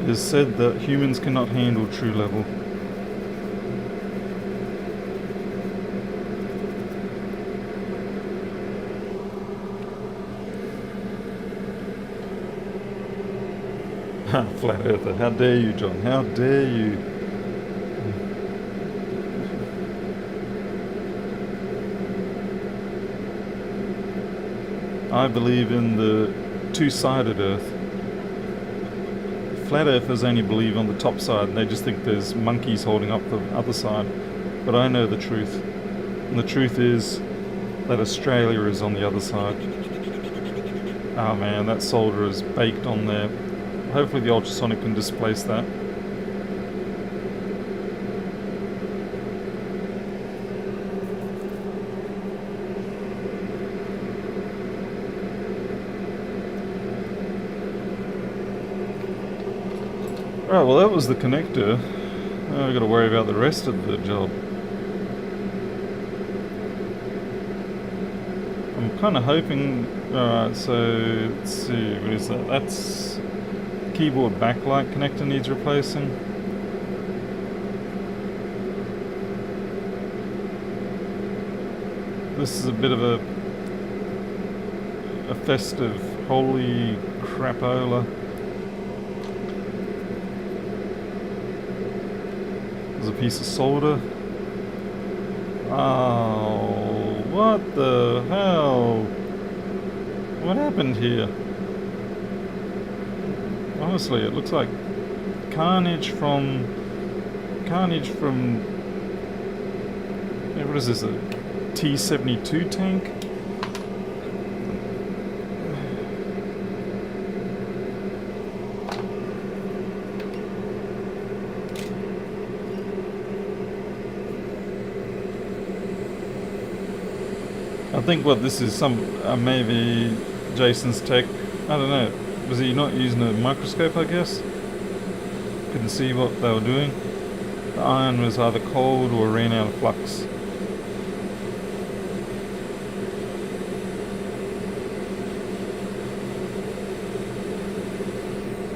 It is said that humans cannot handle true level. Flat earther, how dare you, John, how dare you. I believe in the two-sided earth. Flat earthers only believe on the top side, and they just think there's monkeys holding up the other side. But I know the truth. And the truth is that Australia is on the other side. Oh man, that solder is baked on there. Hopefully the ultrasonic can displace that. Right, well that was the connector. Now I've got to worry about the rest of the job. I'm kind of hoping... Alright, so let's see, what is that? That's... keyboard backlight connector needs replacing. This is a bit of a festive holy crapola. There's a piece of solder. Oh, what the hell? What happened here? Honestly, it looks like carnage from... what is this, a T-72 tank? I think what this is, maybe Jason's tech, I don't know. Was he not using a microscope, I guess? Couldn't see what they were doing. The iron was either cold or ran out of flux.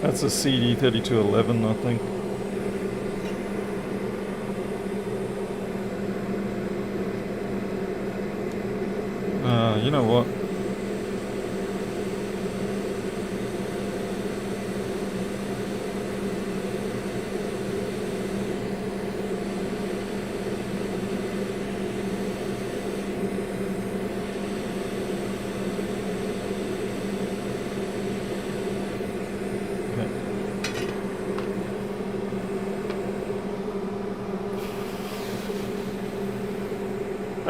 That's a CD3211, I think. You know what?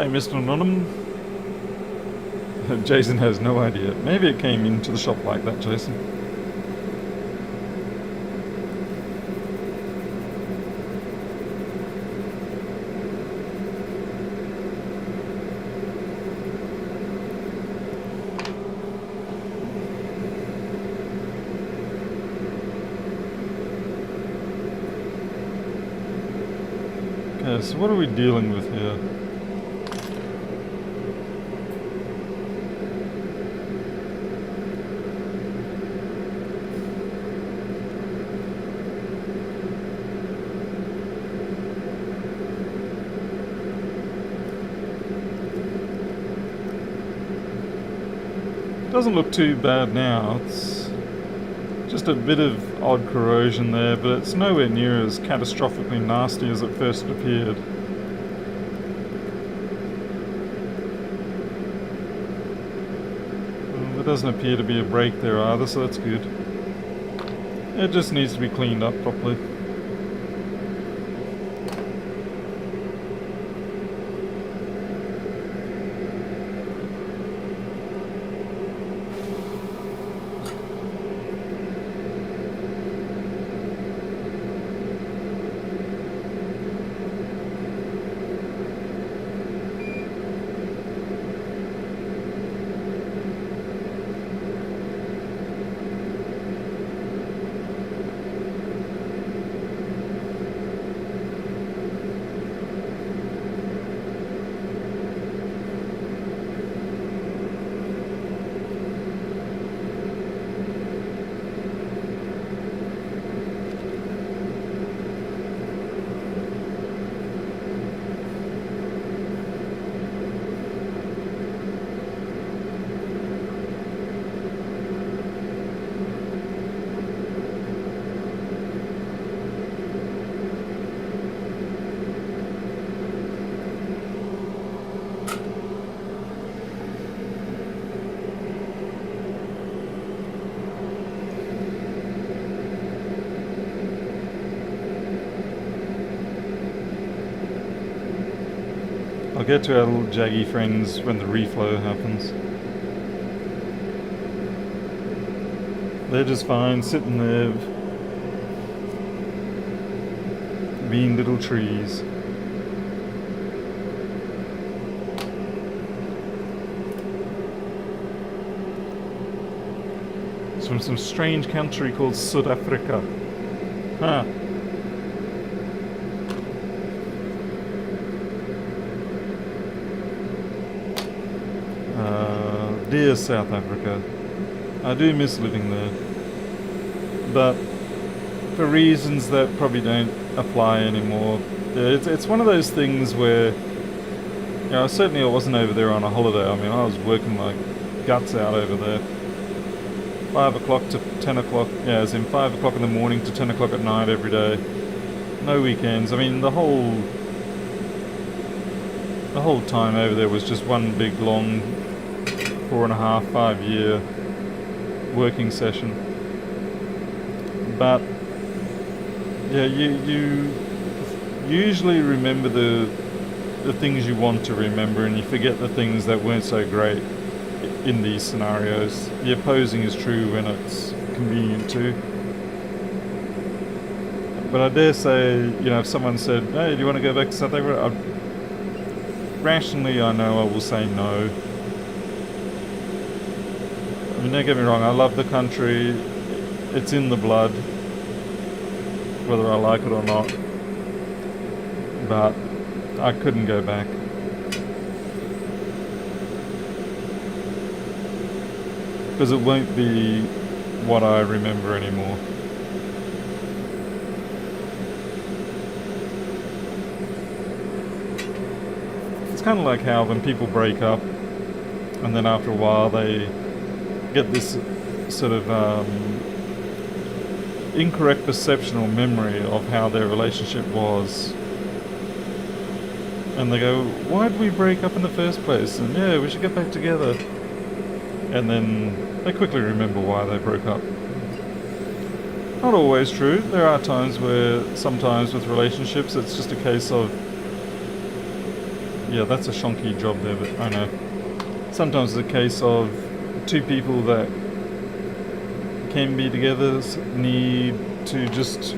Hey, Mr. Anonymous. Jason has no idea. Maybe it came into the shop like that, Jason. Okay, so what are we dealing with here? Doesn't look too bad now. It's just a bit of odd corrosion there, but it's nowhere near as catastrophically nasty as it first appeared. Well, there doesn't appear to be a break there either, so that's good. It just needs to be cleaned up properly. I'll get to our little jaggy friends when the reflow happens. They're just fine, sitting there, being little trees. It's from some strange country called South Africa. Huh. Dear South Africa, I do miss living there, but for reasons that probably don't apply anymore. It's one of those things where, you know, certainly I wasn't over there on a holiday. I mean, I was working my guts out over there. 5 o'clock to 10 o'clock, yeah, as in 5 o'clock in the morning to 10 o'clock at night every day. No weekends. I mean, the whole time over there was just one big long 4.5, 5 year working session. But yeah, you usually remember the things you want to remember, and you forget the things that weren't so great in these scenarios. The opposing is true when it's convenient to. But I dare say, you know, if someone said, "Hey, do you want to go back to South Africa?" Rationally, I know I will say no. I mean, don't get me wrong, I love the country. It's in the blood, whether I like it or not. But I couldn't go back. Because it won't be what I remember anymore. It's kind of like how when people break up and then after a while they get this sort of incorrect perception or memory of how their relationship was. And they go, why did we break up in the first place? And yeah, we should get back together. And then they quickly remember why they broke up. Not always true. There are times where sometimes with relationships it's just a case of yeah, that's a shonky job there, but I know. Sometimes it's a case of two people that can be together need to just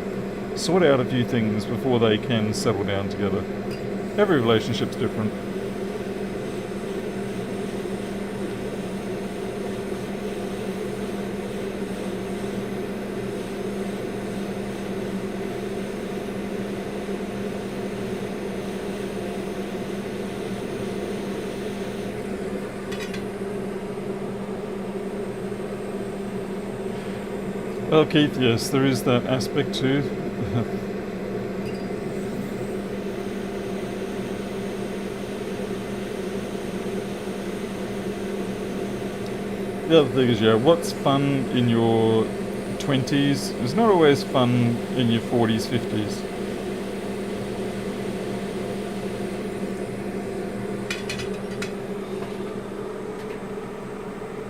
sort out a few things before they can settle down together. Every relationship's different. Well, Keith, yes, there is that aspect too. The other thing is, yeah, what's fun in your 20s is not always fun in your 40s, 50s.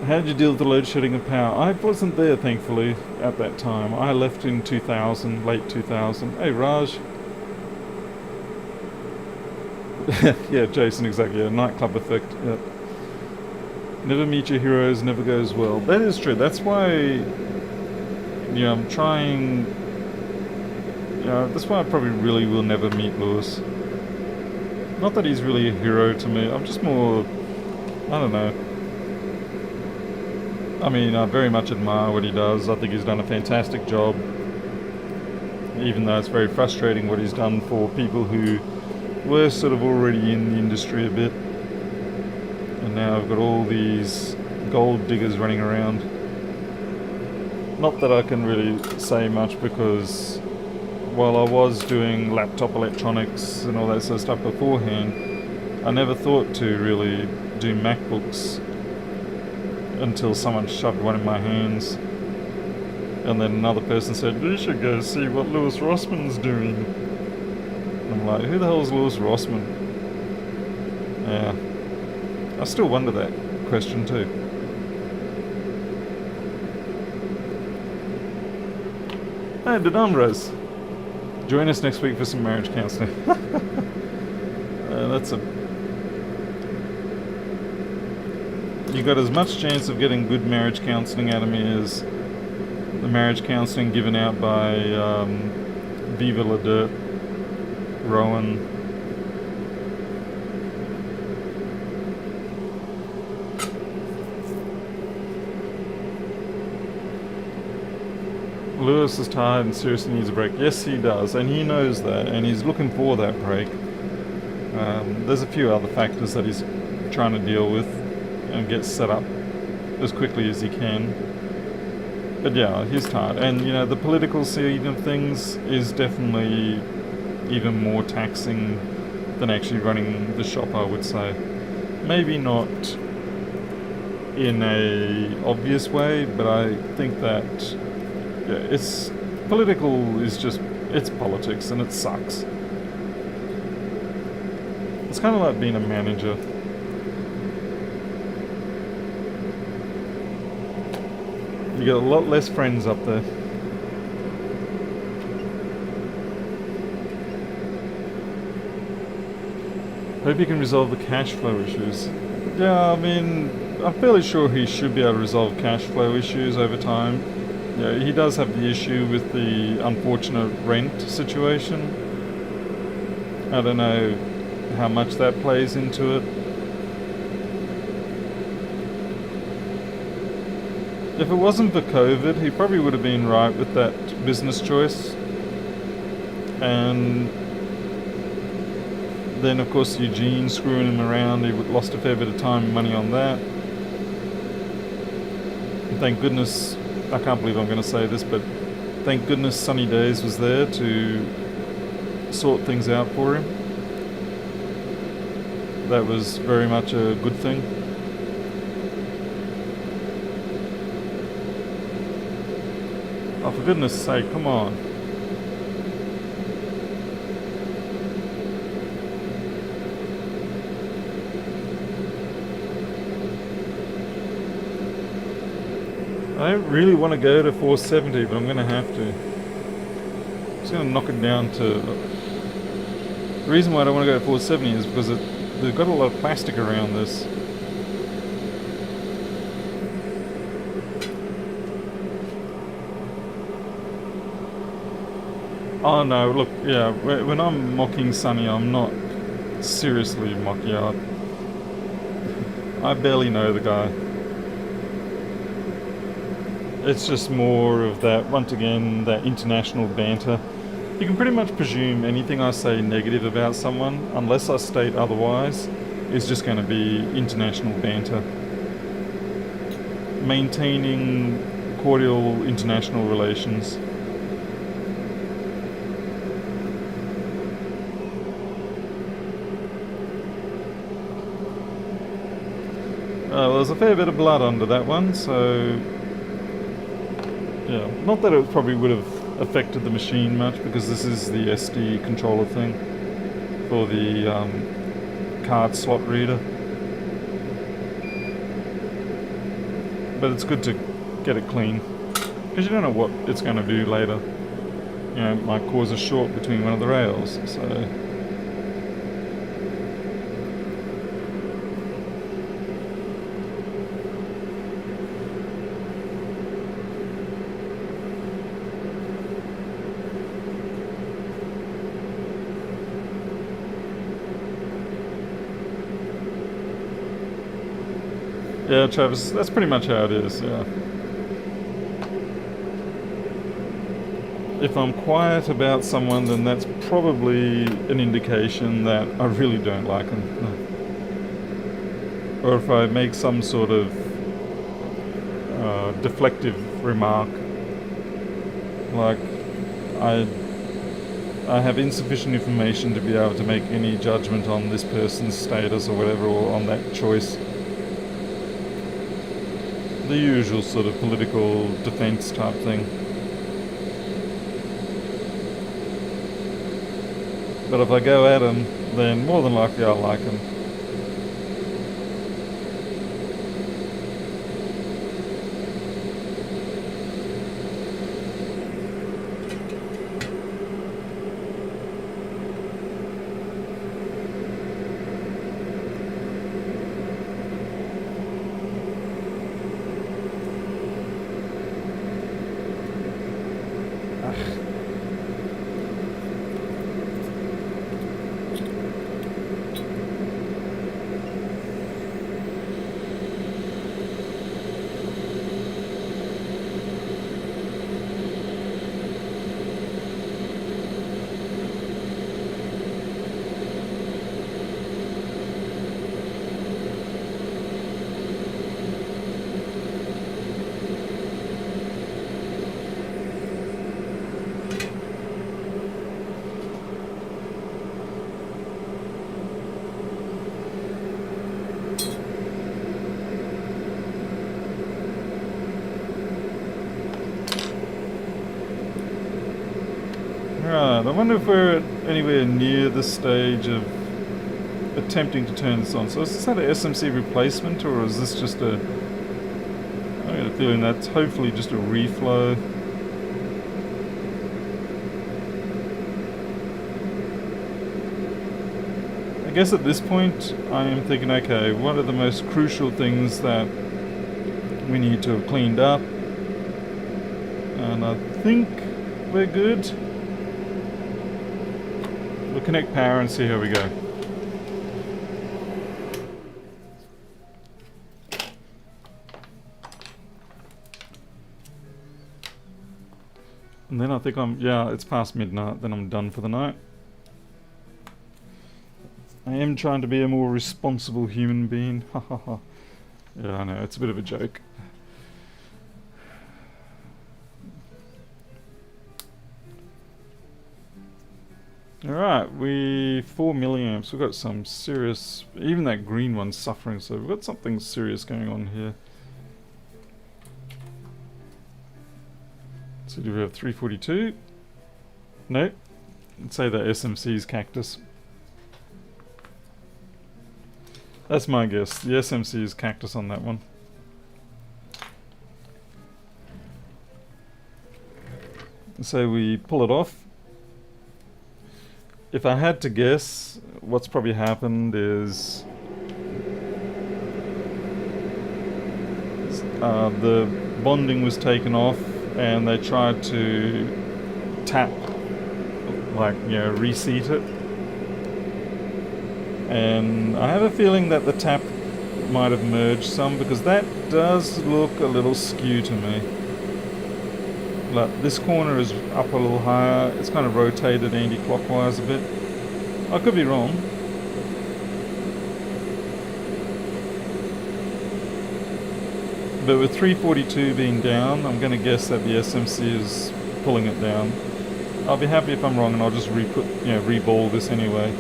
How did you deal with the load shedding of power? I wasn't there, thankfully, at that time. I left in 2000, late 2000. Hey, Raj. Yeah, Jason, exactly. Yeah, nightclub effect. Yeah. Never meet your heroes, never goes well. That is true. That's why, I'm trying. That's why I probably really will never meet Lewis. Not that he's really a hero to me. I'm just more. I don't know. I mean, I very much admire what he does. I think he's done a fantastic job. Even though it's very frustrating what he's done for people who were sort of already in the industry a bit. And now I've got all these gold diggers running around. Not that I can really say much because while I was doing laptop electronics and all that sort of stuff beforehand, I never thought to really do MacBooks until someone shoved one in my hands. And then another person said, you should go see what Lewis Rossman's doing. And I'm like, who the hell is Lewis Rossman? Yeah. I still wonder that question too. Hey, Denamras. Join us next week for some marriage counselling. That's a... You got as much chance of getting good marriage counselling out of me as the marriage counselling given out by Viva La Dirt, Rowan. Lewis is tired and seriously needs a break. Yes, he does, and he knows that, and he's looking for that break. There's a few other factors that he's trying to deal with and get set up as quickly as he can. But yeah, he's tired. And, the political scene of things is definitely even more taxing than actually running the shop, I would say. Maybe not in a obvious way, but I think that it's political is just, it's politics and it sucks. It's kind of like being a manager. You get a lot less friends up there. Hope you can resolve the cash flow issues. Yeah, I mean, I'm fairly sure he should be able to resolve cash flow issues over time. Yeah, he does have the issue with the unfortunate rent situation. I don't know how much that plays into it. If it wasn't for COVID, he probably would have been right with that business choice. And then, of course, Eugene screwing him around, he lost a fair bit of time and money on that. And thank goodness, I can't believe I'm going to say this, but thank goodness Sunny Days was there to sort things out for him. That was very much a good thing. Oh, for goodness sake, come on. I don't really want to go to 470, but I'm going to have to. I'm just going to knock it down to... The reason why I don't want to go to 470 is because they've got a lot of plastic around this. Oh no, look, yeah, when I'm mocking Sonny, I'm not seriously mocking. I barely know the guy. It's just more of that, once again, that international banter. You can pretty much presume anything I say negative about someone, unless I state otherwise, is just going to be international banter. Maintaining cordial international relations. Well, there's a fair bit of blood under that one, so yeah, not that it probably would have affected the machine much, because this is the SD controller thing for the card slot reader. But it's good to get it clean, because you don't know what it's going to do later. You know, it might cause a short between one of the rails, so... Yeah, Travis, that's pretty much how it is, yeah. If I'm quiet about someone, then that's probably an indication that I really don't like them. Or if I make some sort of deflective remark, like I have insufficient information to be able to make any judgment on this person's status or whatever, or on that choice. The usual sort of political defense type thing. But if I go at them, then more than likely I'll like them. Right, I wonder if we're anywhere near the stage of attempting to turn this on. So is this an SMC replacement, or is this just a... I get a feeling that's hopefully just a reflow. I guess at this point I am thinking, okay, what are the most crucial things that we need to have cleaned up? And I think we're good. We'll connect power and see how we go. And then I think it's past midnight, then I'm done for the night. I am trying to be a more responsible human being. Ha ha ha. Yeah, I know, it's a bit of a joke. Alright, 4 milliamps. We've got some serious... Even that green one's suffering, so we've got something serious going on here. So do we have 342? No. Let's say the SMC's cactus. That's my guess. The SMC's cactus on that one. So we pull it off. if I had to guess, what's probably happened is the bonding was taken off and they tried to tap, like, you know, reseat it. And I have a feeling that the tap might have merged some, because that does look a little skew to me. Like, this corner is up a little higher, it's kind of rotated anti-clockwise a bit. I could be wrong. But with 342 being down, I'm going to guess that the SMC is pulling it down. I'll be happy if I'm wrong, and I'll just re-ball this anyway.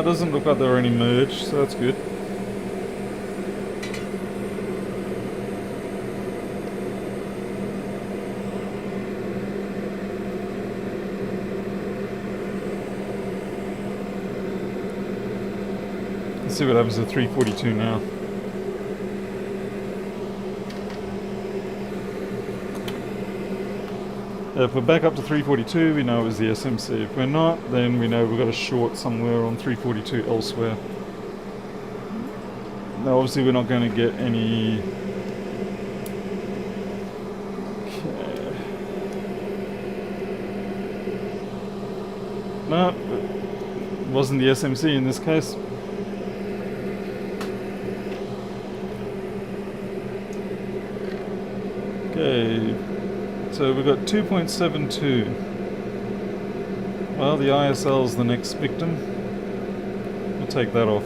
Doesn't look like there are any merge, so that's good. Let's see what happens to 342 now. If we're back up to 342, we know it was the SMC. If we're not, then we know we've got a short somewhere on 342 elsewhere. Now, obviously, we're not going to get any... Okay. No, it wasn't the SMC in this case. Okay. So we've got 2.72. Well, the ISL's the next victim. We'll take that off.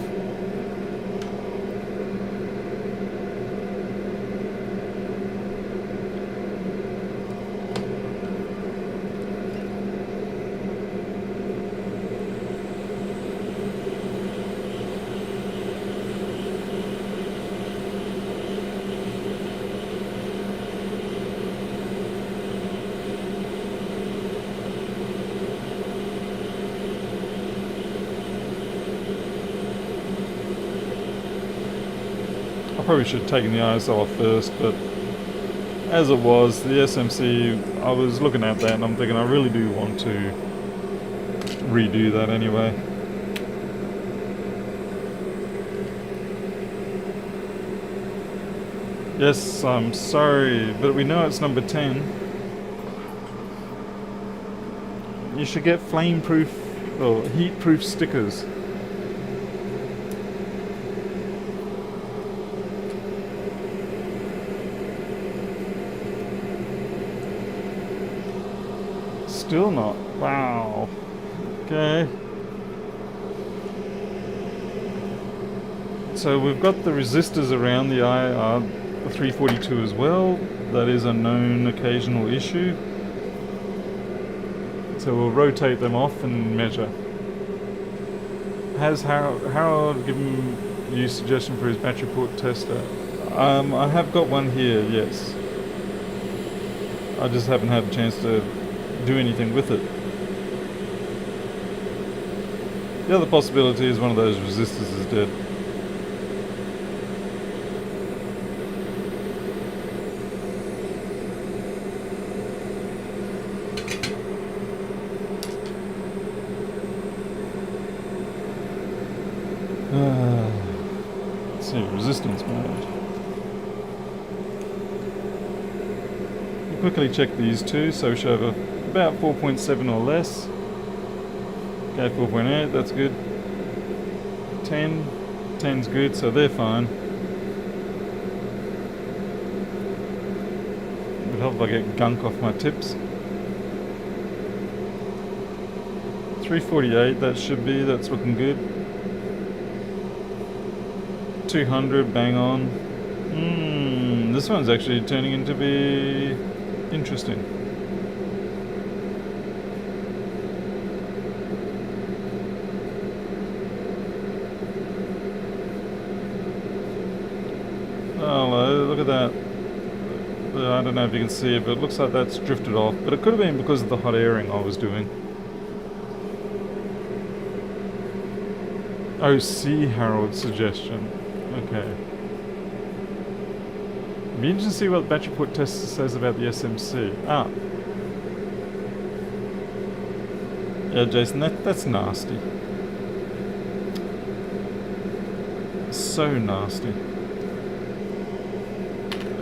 Probably should have taken the ISL off first, but as it was, the SMC, I was looking at that and I'm thinking I really do want to redo that anyway. Yes, I'm sorry, but we know it's number 10. You should get flame-proof or heat-proof stickers. Still not. Wow. Okay. So we've got the resistors around the 342 as well. That is a known occasional issue. So we'll rotate them off and measure. Has Harold given you a suggestion for his battery port tester? I have got one here, yes. I just haven't had a chance to do anything with it. The other possibility is one of those resistors is dead. Let's see, resistance mode. We'll quickly check these two, so we should have about 4.7 or less. Okay, 4.8, that's good. 10, 10's good, so they're fine. It would help if I get gunk off my tips. 348, that should be, that's looking good. 200, bang on. This one's actually turning into be interesting. Oh, look at that. I don't know if you can see it, but it looks like that's drifted off. But it could have been because of the hot airing I was doing. Oh, see Harold's suggestion. Okay. Be interesting to see what the battery port tester says about the SMC. Ah. Yeah, Jason, that's nasty. So nasty.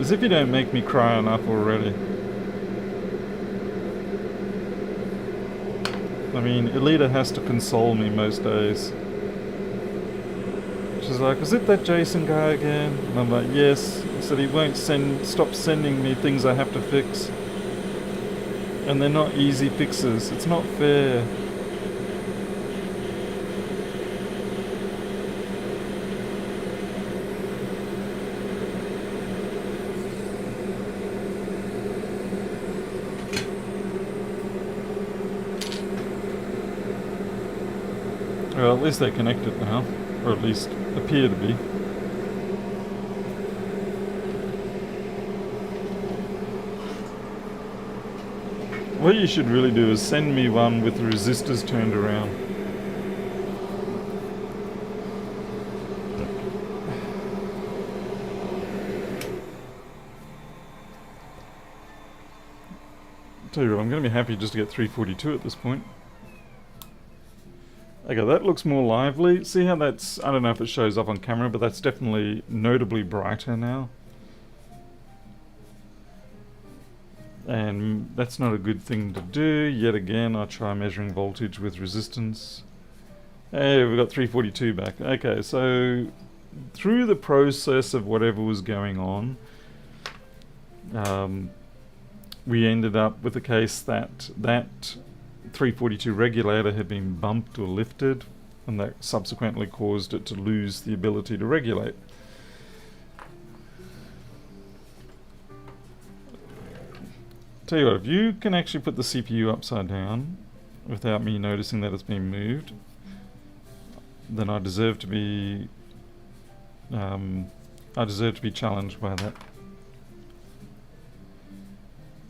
As if you don't make me cry enough already. I mean, Elita has to console me most days. She's like, is it that Jason guy again? And I'm like, yes. He said he won't stop sending me things I have to fix. And they're not easy fixes. It's not fair. Well, at least they're connected now. Or at least appear to be. What you should really do is send me one with the resistors turned around. Tell you what, I'm going to be happy just to get 342 at this point. Okay, that looks more lively. See how that's, I don't know if it shows up on camera, but that's definitely notably brighter now. And that's not a good thing to do. Yet again, I try measuring voltage with resistance. Hey, we've got 342 back. Okay, so through the process of whatever was going on, we ended up with the case that 342 regulator had been bumped or lifted, and that subsequently caused it to lose the ability to regulate. Tell you what, if you can actually put the CPU upside down without me noticing that it's been moved, then I deserve to be challenged by that.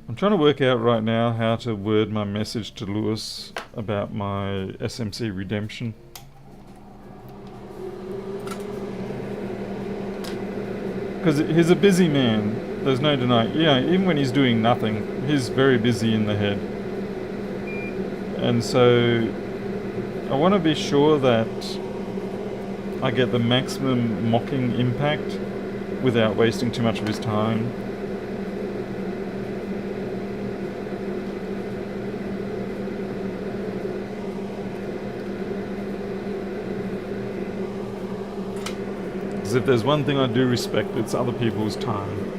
I'm trying to work out right now how to word my message to Lewis about my SMC redemption. Because he's a busy man, there's no denying. Yeah, even when he's doing nothing, he's very busy in the head. And so I want to be sure that I get the maximum mocking impact without wasting too much of his time. Because if there's one thing I do respect, it's other people's time.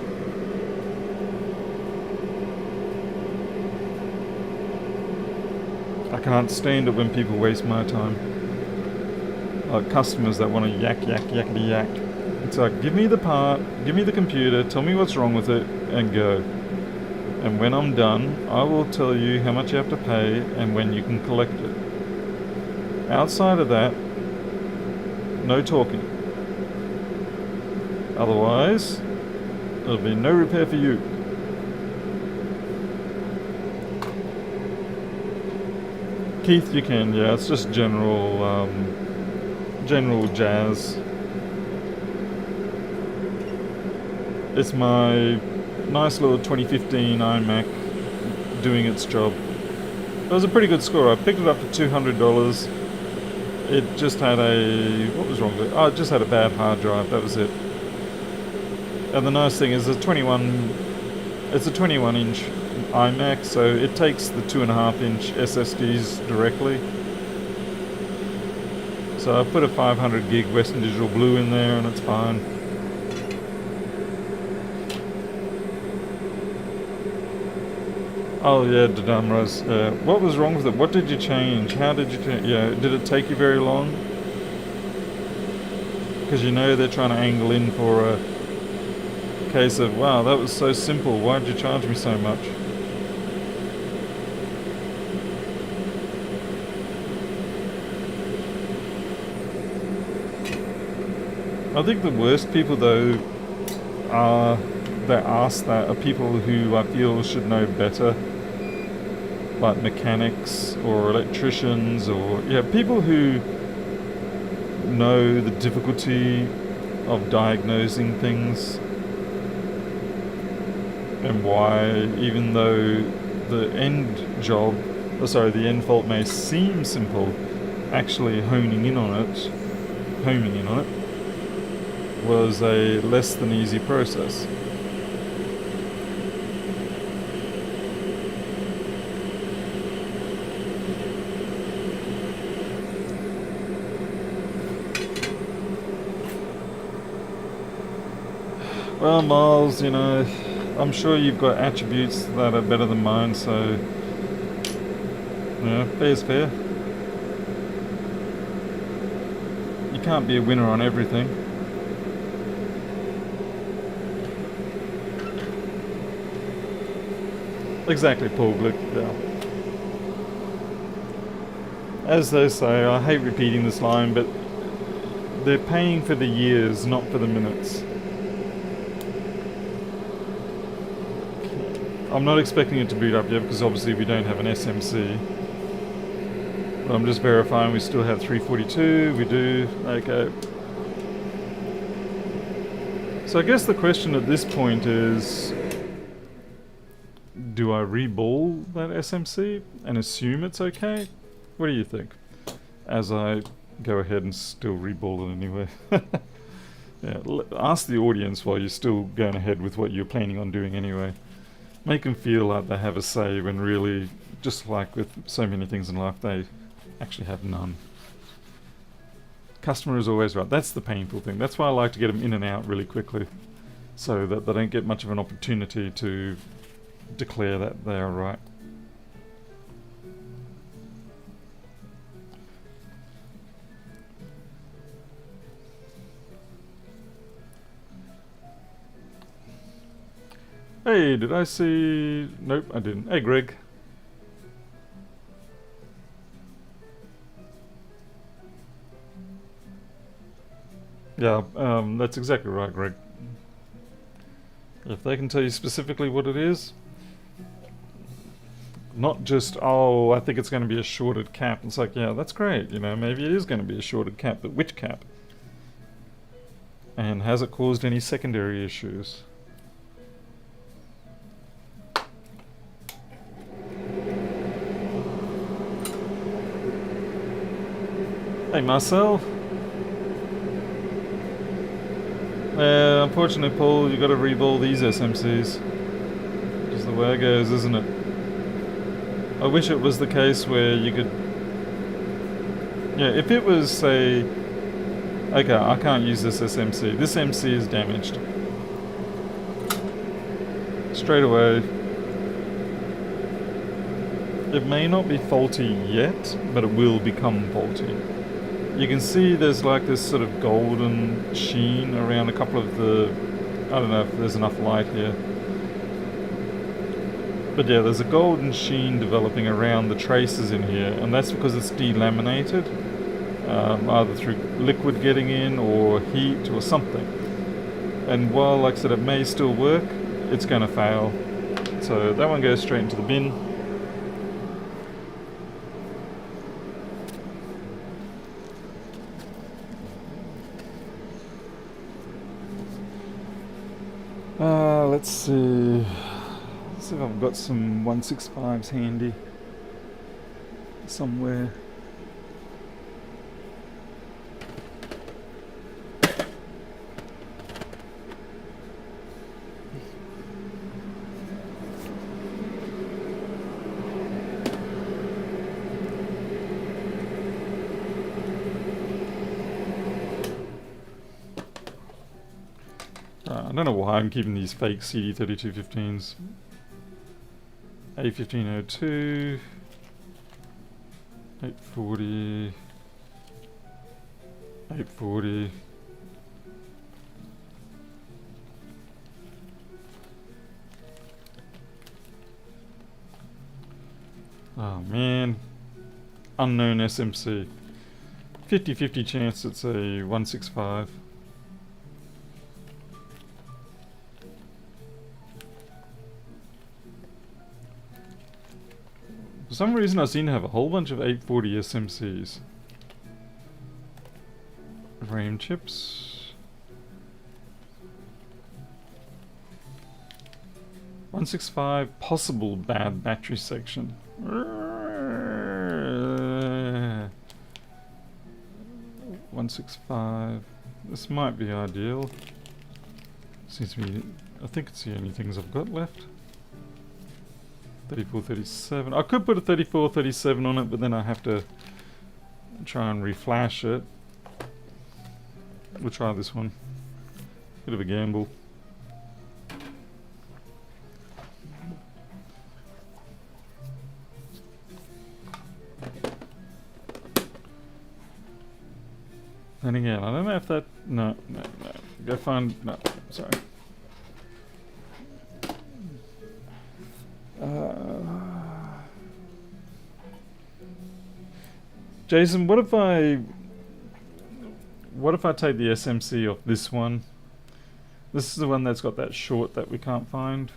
I can't stand it when people waste my time. Like customers that want to yakety yak. It's like, give me the part, give me the computer, tell me what's wrong with it, and go. And when I'm done, I will tell you how much you have to pay and when you can collect it. Outside of that, no talking. Otherwise, there'll be no repair for you. Keith, you can, yeah, it's just general jazz. It's my nice little 2015 iMac doing its job. It was a pretty good score. I picked it up for $200. It just had what was wrong with it? Oh, it just had a bad hard drive, that was it. And the nice thing is it's a 21-inch iMac, so it takes the 2.5-inch SSDs directly. So I put a 500 gig Western Digital Blue in there and it's fine. Oh yeah, Dadamras. What was wrong with it? What did you change? How did you change? Yeah, did it take you very long? Because you know they're trying to angle in for a case of, wow, that was so simple, why did you charge me so much? I think the worst people though are that ask that are people who I feel should know better, like mechanics or electricians, or people who know the difficulty of diagnosing things, and why, even though the the end fault may seem simple, actually homing in on it was a less than easy process. Well, Miles, I'm sure you've got attributes that are better than mine, so fair's fair. You can't be a winner on everything. Exactly, Paul Glick. Yeah. As they say, I hate repeating this line, but they're paying for the years, not for the minutes. I'm not expecting it to boot up yet because obviously we don't have an SMC. But I'm just verifying we still have 342. We do. Okay. So I guess the question at this point is, do I reball that SMC and assume it's okay? What do you think? As I go ahead and still reball it anyway. Ask the audience while you're still going ahead with what you're planning on doing anyway. Make them feel like they have a say when really, just like with so many things in life, they actually have none. Customer is always right. That's the painful thing. That's why I like to get them in and out really quickly, so that they don't get much of an opportunity to declare that they are right. Hey, did I see... Nope, I didn't. Hey, Greg. Yeah, that's exactly right, Greg. If they can tell you specifically what it is, not just, oh, I think it's going to be a shorted cap. It's like, yeah, that's great. Maybe it is going to be a shorted cap, but which cap? And has it caused any secondary issues? Hey, Marcel. Unfortunately, Paul, you got to reball these SMCs. Just the way it goes, isn't it? I wish it was the case where you could... Yeah, if it was, say... Okay, I can't use this SMC. This MC is damaged. Straight away. It may not be faulty yet, but it will become faulty. You can see there's like this sort of golden sheen around a couple of the... I don't know if there's enough light here. But yeah, there's a golden sheen developing around the traces in here, and that's because it's delaminated, either through liquid getting in or heat or something. And while, like I said, it may still work, it's going to fail. So that one goes straight into the bin. Let's see. Let's see if I've got some 165s handy somewhere. I don't know why I'm keeping these fake CD3215s. A1502, 840, 840. Oh man, unknown SMC. 50-50 chance it's a 165. some reason I seem to have a whole bunch of 840 SMCs. RAM chips. 165 possible bad battery section. 165. This might be ideal. Seems to be. I think it's the only things I've got left. 3437. I could put a 3437 on it, but then I have to try and reflash it. We'll try this one. Bit of a gamble. And again, I don't know if that... No. Go find... No, sorry. Jason, what if I take the SMC off this one? This is the one that's got that short that we can't find.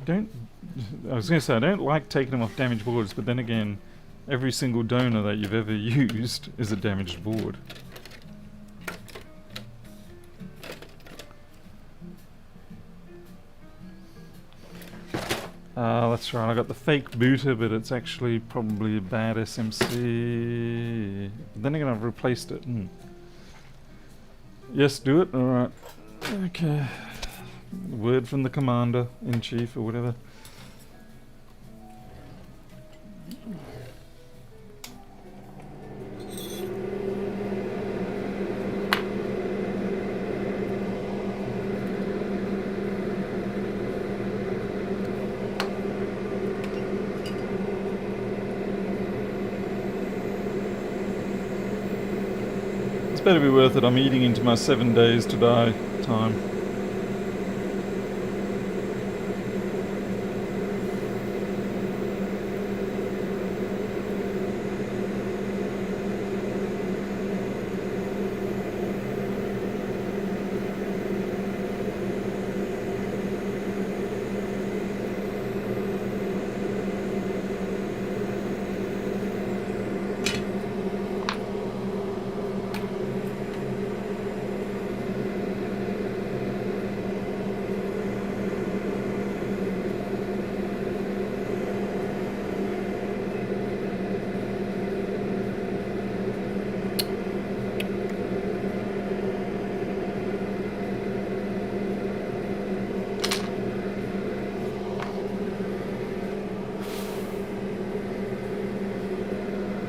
I was going to say, I don't like taking them off damaged boards, but then again, every single donor that you've ever used is a damaged board. That's right, I got the fake booter, but it's actually probably a bad SMC. But then again, I've replaced it. Yes, do it? Alright. Okay. Word from the commander-in-chief or whatever. It's better be worth it. I'm eating into my 7 days to die time.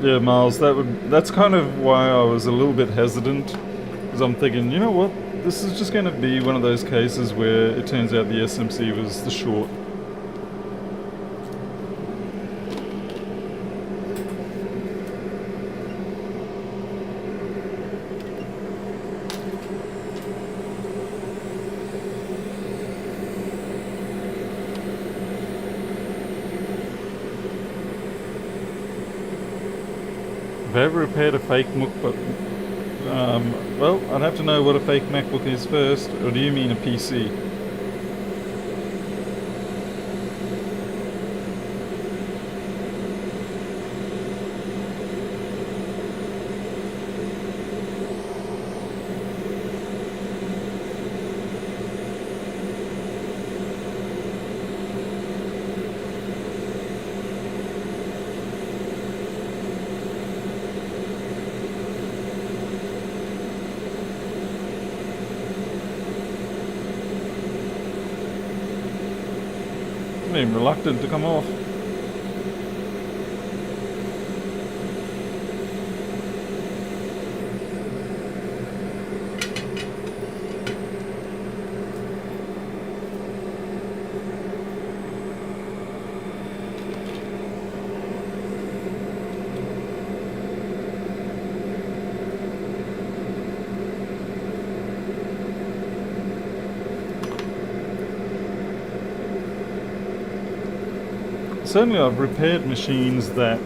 Yeah, Miles, that's kind of why I was a little bit hesitant, because I'm thinking, you know what, this is just going to be one of those cases where it turns out the SMC was the short. Have I ever repaired a fake MacBook? Well, I'd have to know what a fake MacBook is first, or do you mean a PC? I'm even reluctant to come off. Certainly I've repaired machines that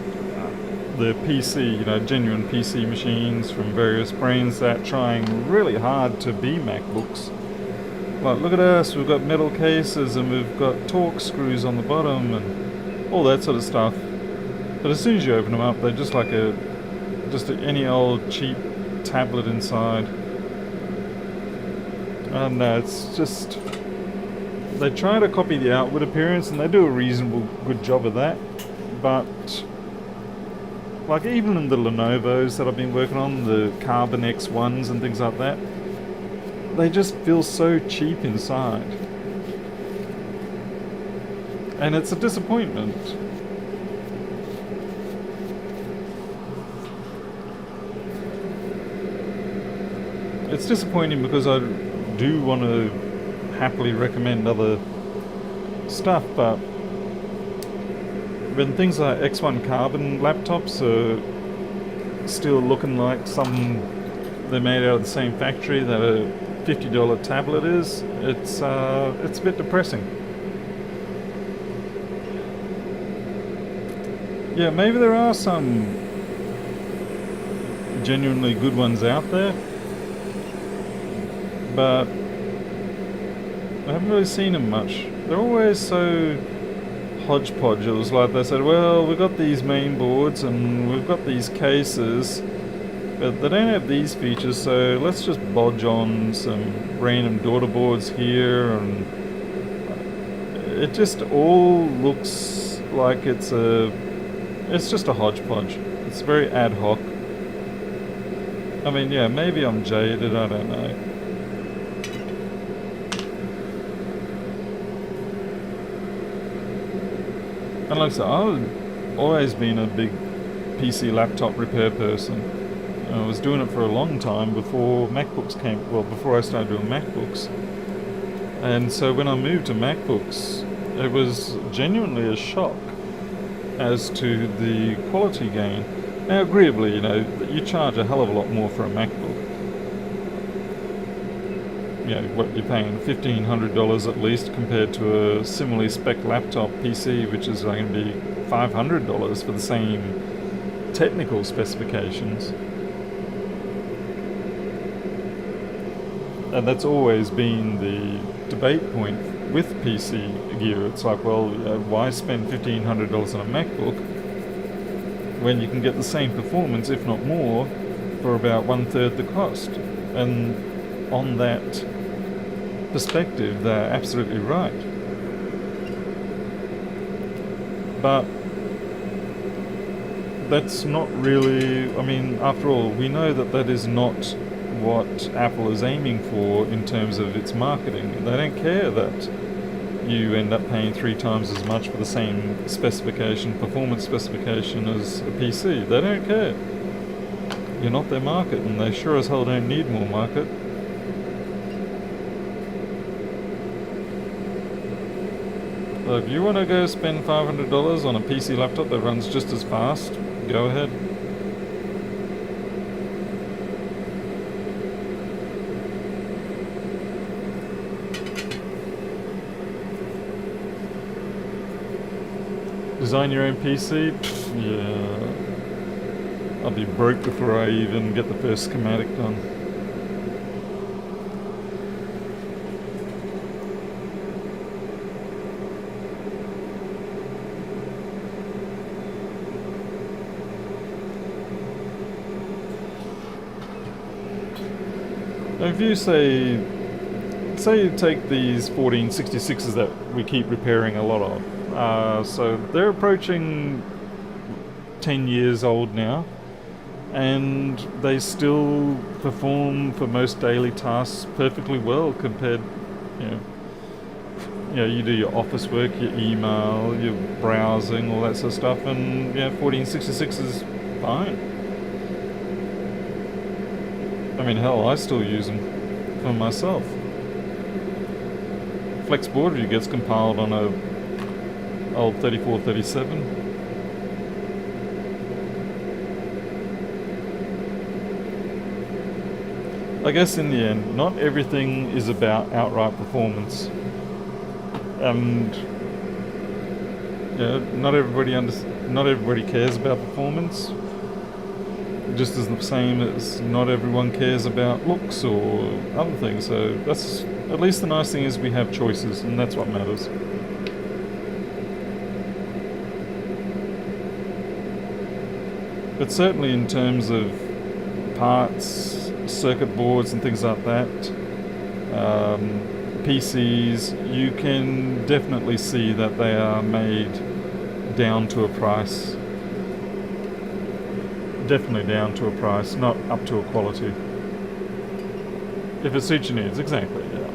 the PC, genuine PC machines from various brands that are trying really hard to be MacBooks. Like, look at us, we've got metal cases and we've got torque screws on the bottom and all that sort of stuff. But as soon as you open them up, they're just like any old cheap tablet inside. And it's just, they try to copy the outward appearance and they do a reasonable good job of that. But like even in the Lenovo's that I've been working on, the Carbon X1s and things like that, they just feel so cheap inside. And it's a disappointment. It's disappointing because I do want to happily recommend other stuff, but when things like X1 Carbon laptops are still looking like they're made out of the same factory that a $50 tablet is, it's a bit depressing. Yeah, maybe there are some genuinely good ones out there, but I haven't really seen them much. They're always so hodgepodge. It was like they said, well, we've got these main boards and we've got these cases, but they don't have these features, so let's just bodge on some random daughter boards here, and it just all looks like it's just a hodgepodge. It's very ad hoc. I mean, yeah, maybe I'm jaded, I don't know. And like I said, I've always been a big PC laptop repair person. I was doing it for a long time before MacBooks came, well, before I started doing MacBooks. And so when I moved to MacBooks, it was genuinely a shock as to the quality gain. Now, agreeably, you charge a hell of a lot more for a MacBook. What you're paying $1,500 at least compared to a similarly spec laptop PC, which is going to be $500 for the same technical specifications. And that's always been the debate point with PC gear. It's like, well, why spend $1,500 on a MacBook when you can get the same performance, if not more, for about 1/3 the cost? And on that perspective, they're absolutely right. But that's not really, I mean, after all, we know that is not what Apple is aiming for in terms of its marketing. They don't care that you end up paying 3 times as much for the same performance specification as a PC. They don't care. You're not their market, and they sure as hell don't need more market. So if you want to go spend $500 on a PC laptop that runs just as fast, go ahead. Design your own PC? Yeah. I'll be broke before I even get the first schematic done. If you say you take these 1466s that we keep repairing a lot of, so they're approaching 10 years old now, and they still perform for most daily tasks perfectly well compared, you do your office work, your email, your browsing, all that sort of stuff, and 1466 is fine. I mean, hell, I still use them for myself. Flex board review gets compiled on a old 3437. I guess in the end, not everything is about outright performance, and not everybody cares about performance. just as the same as not everyone cares about looks or other things. So that's, at least the nice thing is we have choices, and that's what matters. But certainly in terms of parts, circuit boards and things like that, PCs, you can definitely see that they are made down to a price. Definitely down to a price, not up to a quality. If it suits your needs, exactly, yeah.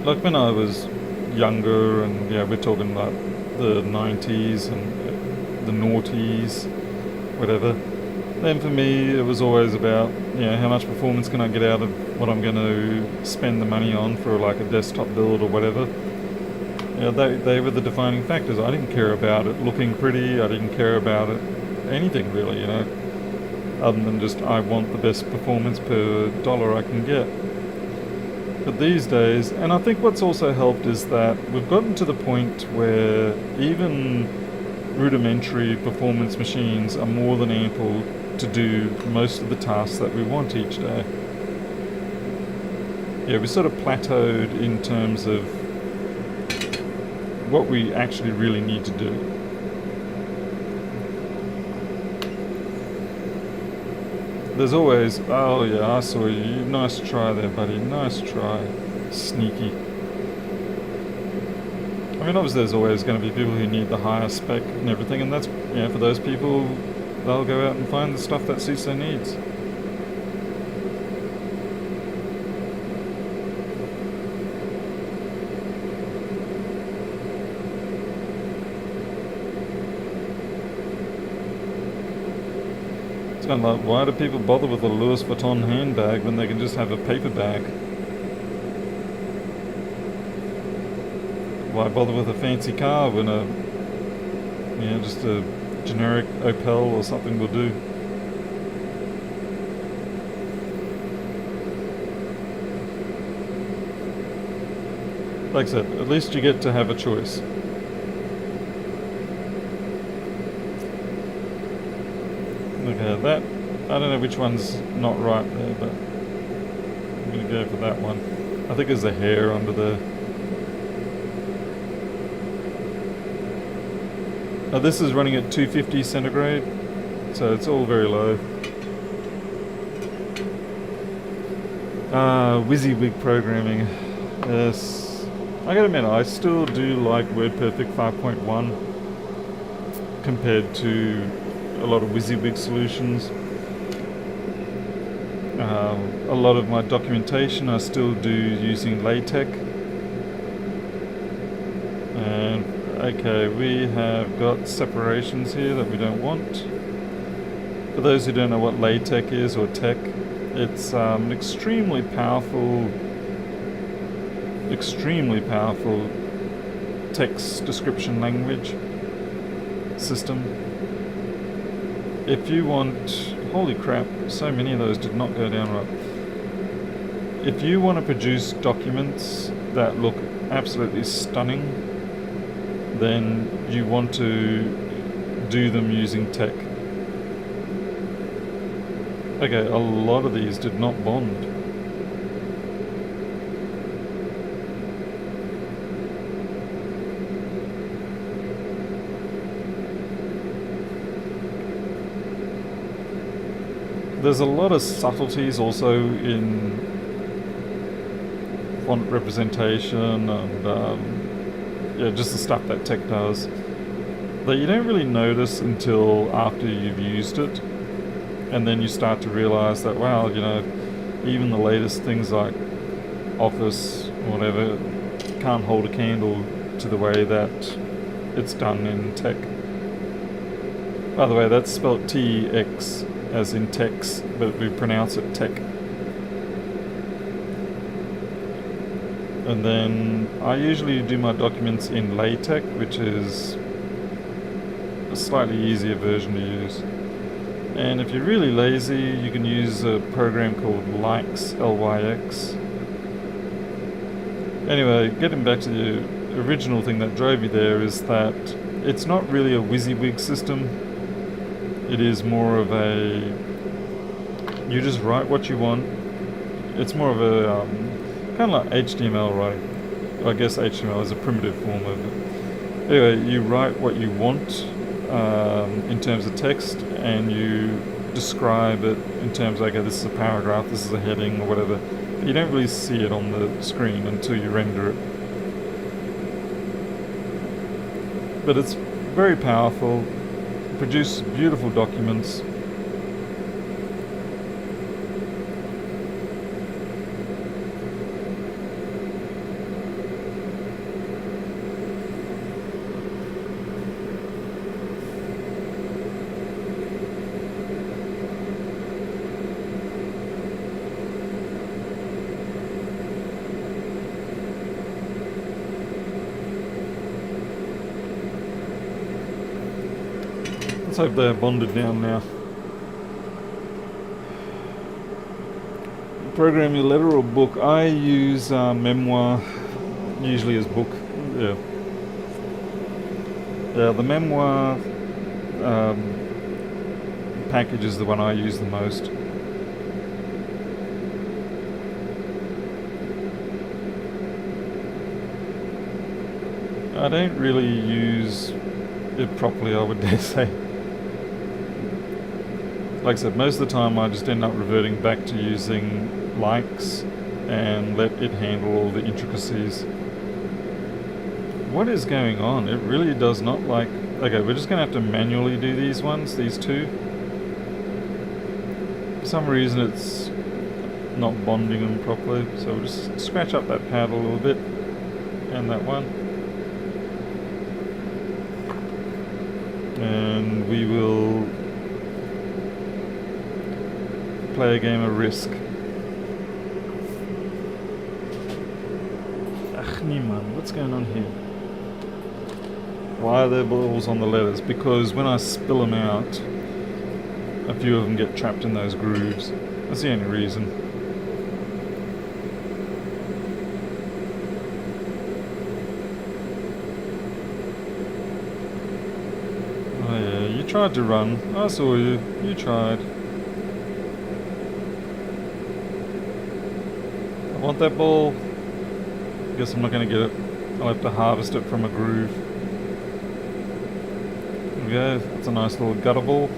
Like when I was younger, and yeah, we're talking about the 90s and the noughties, whatever. Then for me, it was always about, how much performance can I get out of what I'm going to spend the money on for like a desktop build or whatever. They were the defining factors. I didn't care about it looking pretty. I didn't care about it anything really, other than just I want the best performance per dollar I can get. But these days, and I think what's also helped is that we've gotten to the point where even rudimentary performance machines are more than ample to do most of the tasks that we want each day. Yeah, we sort of plateaued in terms of what we actually really need to do. There's always, oh yeah, I saw you, nice try there buddy, nice try, sneaky. I mean, obviously there's always going to be people who need the higher spec and everything, and that's, for those people, they'll go out and find the stuff that suits their needs. It's kind of like, why do people bother with a Louis Vuitton handbag when they can just have a paper bag? Why bother with a fancy car when just a generic Opel or something will do? Like I said, at least you get to have a choice. Okay, that, I don't know which one's not right there, but I'm going to go for that one. I think there's a hair under there. Now this is running at 250 centigrade, so it's all very low. WYSIWYG programming. Yes, I gotta admit, I still do like WordPerfect 5.1 compared to a lot of WYSIWYG solutions. A lot of my documentation I still do using LaTeX. And okay, we have got separations here that we don't want. For those who don't know what LaTeX is, or tech, it's an extremely powerful text description language system. If you want, holy crap, so many of those did not go down right. If you want to produce documents that look absolutely stunning, then you want to do them using tech. Okay, a lot of these did not bond. There's a lot of subtleties also in font representation and just the stuff that tech does that you don't really notice until after you've used it, and then you start to realize that, wow, even the latest things like Office or whatever can't hold a candle to the way that it's done in tech. By the way, that's spelled T-E-X as in text, but we pronounce it tech. And then I usually do my documents in LaTeX, which is a slightly easier version to use. And if you're really lazy, you can use a program called Lyx, L-Y-X. Anyway, getting back to original thing that drove me there is that it's not really a WYSIWYG system. It is more of a, you just write what you want. It's more of a kind of like HTML writing. I guess HTML is a primitive form of it. Anyway, you write what you want in terms of text, and you describe it in terms of, okay, this is a paragraph, this is a heading, or whatever. But you don't really see it on the screen until you render it. But it's very powerful, produces beautiful documents. Let's hope they're bonded down now. Program your letter or book. I use Memoir usually as book. Yeah. Yeah, the Memoir package is the one I use the most. I don't really use it properly, I would dare say. Like I said, most of the time I just end up reverting back to using likes and let it handle all the intricacies. What is going on? It really does not like... Okay, we're just going to have to manually do these ones, these two. For some reason it's not bonding them properly, so we'll just scratch up that pad a little bit, and that one. And we will play a game of Risk. Ach niemand, what's going on here? Why are there balls on the letters? Because when I spill them out, a few of them get trapped in those grooves. That's the only reason. Oh yeah, you tried to run. I saw you. You tried. I want that ball. Guess I'm not going to get it. I'll have to harvest it from a groove. There we go. That's a nice little gutter ball.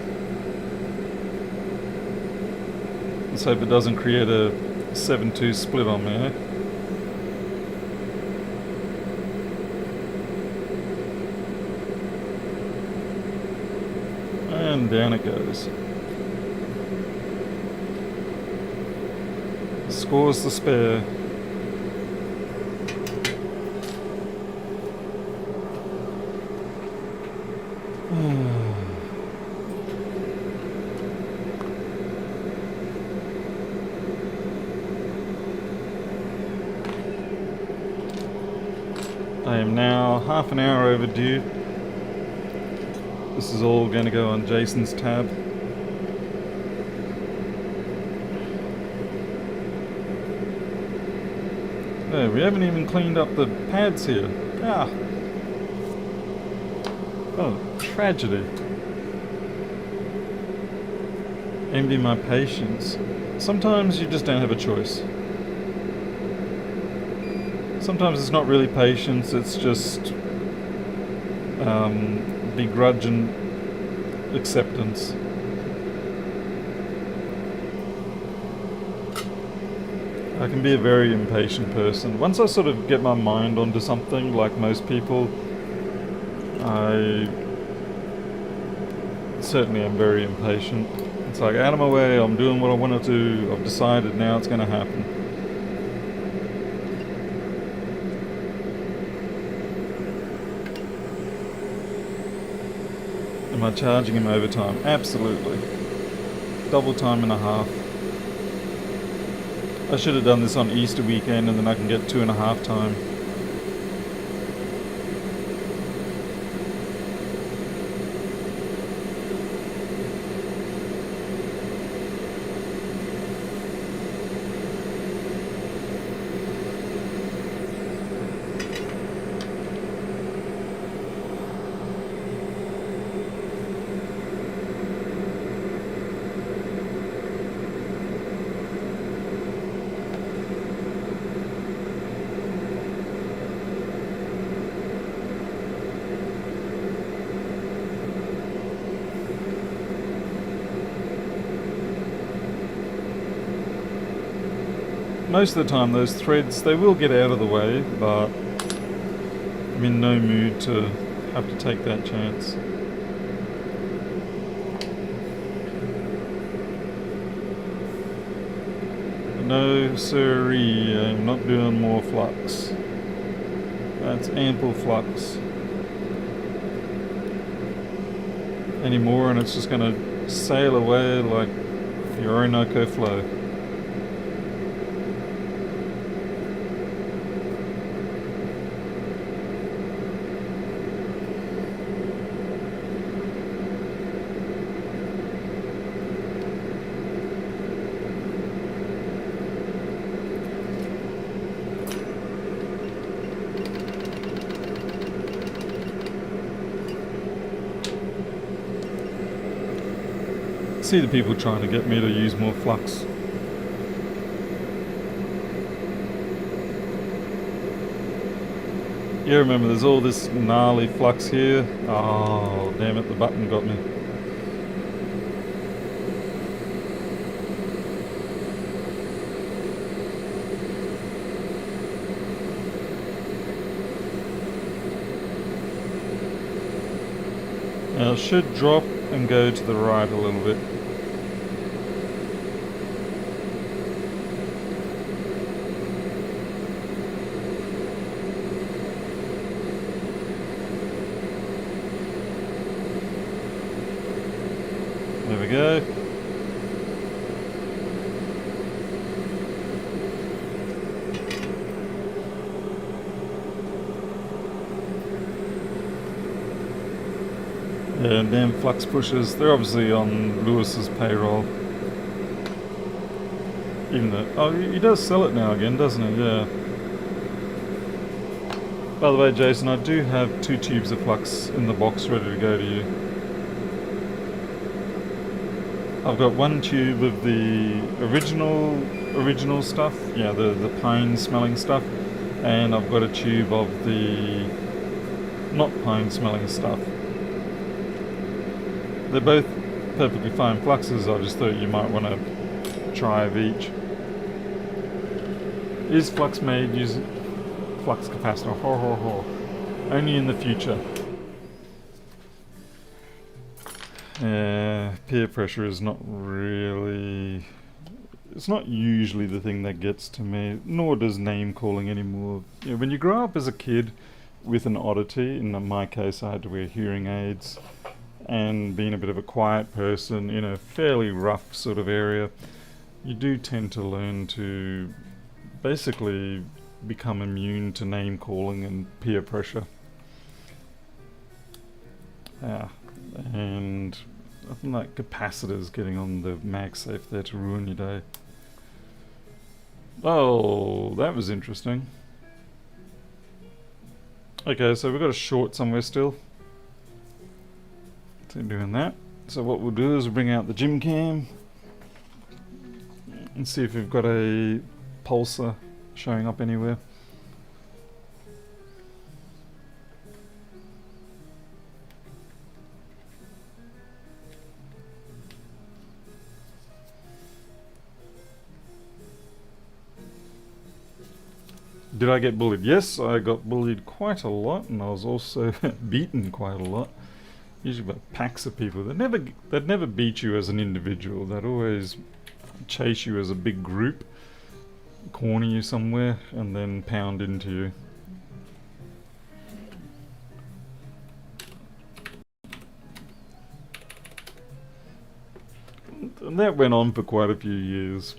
Let's hope it doesn't create a 7-2 split on me, eh? And down it goes. Scores to spare. I am now half an hour overdue. This is all going to go on Jason's tab. Oh, we haven't even cleaned up the pads here. Ah. Oh, tragedy. Envy my patience. Sometimes you just don't have a choice. Sometimes it's not really patience, it's just begrudging acceptance. I can be a very impatient person. Once I sort of get my mind onto something, like most people, I certainly am very impatient. It's like, out of my way, I'm doing what I want to do, I've decided now it's going to happen. Am I charging him overtime? Absolutely. Double time and a half. I should have done this on Easter weekend and then I can get 2.5 time. most of the time those threads, they will get out of the way, but I'm in no mood to have to take that chance. No siree, I'm not doing more flux. That's ample flux. Any more and it's just going to sail away like the Orinoco flow. See the people trying to get me to use more flux. Yeah, remember there's all this gnarly flux here. Oh, damn it, the button got me. Now it should drop and go to the right a little bit. There we go. Yeah, damn flux pushers. They're obviously on Lewis's payroll. Even though... Oh, he does sell it now again, doesn't he? Yeah. By the way, Jason, I do have 2 tubes of flux in the box ready to go to you. I've got 1 tube of the original stuff, yeah, the pine smelling stuff, and I've got a tube of the not pine smelling stuff. They're both perfectly fine fluxes, I just thought you might want to try of each. Is flux made using flux capacitor? Ho ho ho. Only in the future. Yeah, peer pressure is not really... It's not usually the thing that gets to me, nor does name calling anymore. You know, when you grow up as a kid with an oddity, in my case I had to wear hearing aids, and being a bit of a quiet person in a fairly rough sort of area, you do tend to learn to basically become immune to name calling and peer pressure. Yeah. And nothing like capacitors getting on the MagSafe there to ruin your day. Oh, that was interesting. Okay, so we've got a short somewhere still. So doing that. So what we'll do is we'll bring out the gym cam and see if we've got a pulsar showing up anywhere. Did I get bullied? Yes, I got bullied quite a lot, and I was also beaten quite a lot. Usually by packs of people. They'd never beat you as an individual. They'd always chase you as a big group, corner you somewhere, and then pound into you. And that went on for quite a few years.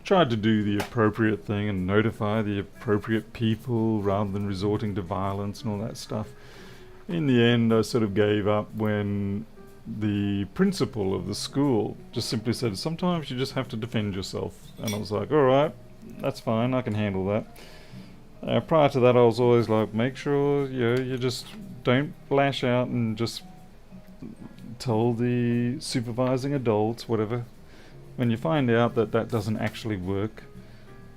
Tried to do the appropriate thing and notify the appropriate people rather than resorting to violence and all that stuff. In the end, I sort of gave up when the principal of the school just simply said, sometimes you just have to defend yourself. And I was like, alright, that's fine, I can handle that. Prior to that, I was always like, make sure you just don't lash out and just tell the supervising adults, whatever. When you find out that that doesn't actually work,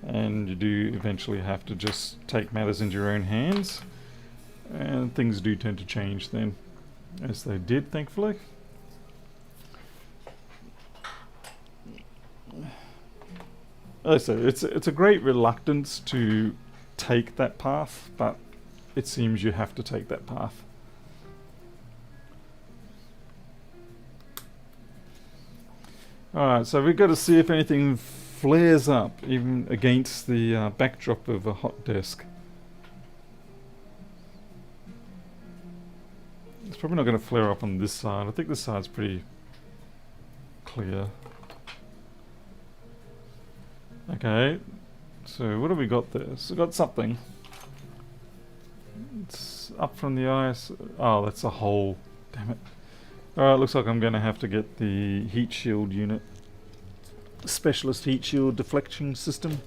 and you do eventually have to just take matters into your own hands, and things do tend to change then, as they did, thankfully. I say it's a great reluctance to take that path, but it seems you have to take that path. Alright, so we've got to see if anything flares up, even against the backdrop of a hot desk. It's probably not going to flare up on this side. I think this side's pretty clear. Okay, so what have we got there? So we've got something. It's up from the ice. Oh, that's a hole. Damn it. Alright, looks like I'm going to have to get the heat shield unit. Specialist heat shield deflection system.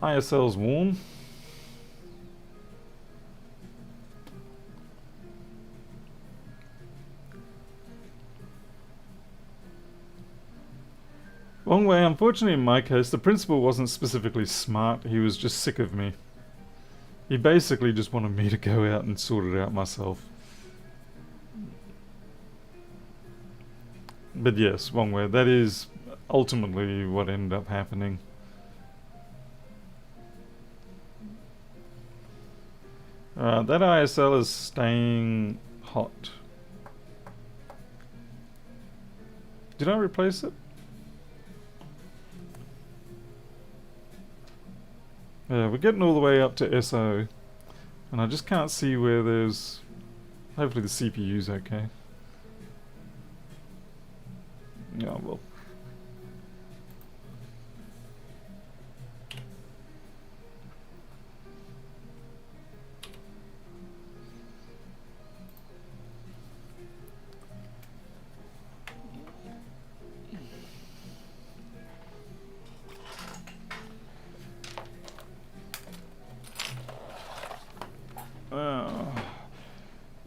ISL's warm. Long way. Unfortunately, in my case, the principal wasn't specifically smart. He was just sick of me. He basically just wanted me to go out and sort it out myself. But yes, Wong Wei, that is ultimately what ended up happening. That ISL is staying hot. Did I replace it? Yeah, we're getting all the way up to SO, and I just can't see where there's... Hopefully the CPU's okay. Yeah, well.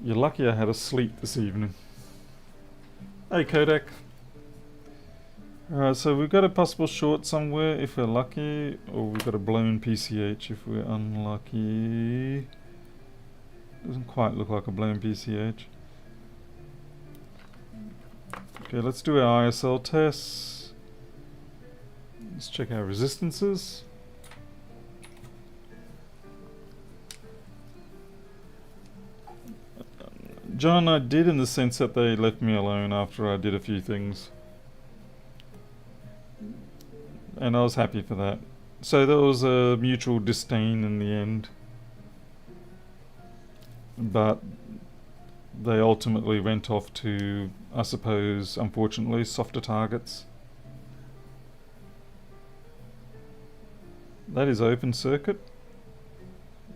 You're lucky I had a sleep this evening. Hey Kodak. Alright, so we've got a possible short somewhere if we're lucky, or we've got a blown PCH if we're unlucky. Doesn't quite look like a blown PCH. Okay, let's do our ISL tests. Let's check our resistances. John, I did in the sense that they left me alone after I did a few things. And I was happy for that. So there was a mutual disdain in the end. But they ultimately went off to, I suppose, unfortunately, softer targets. That is open circuit.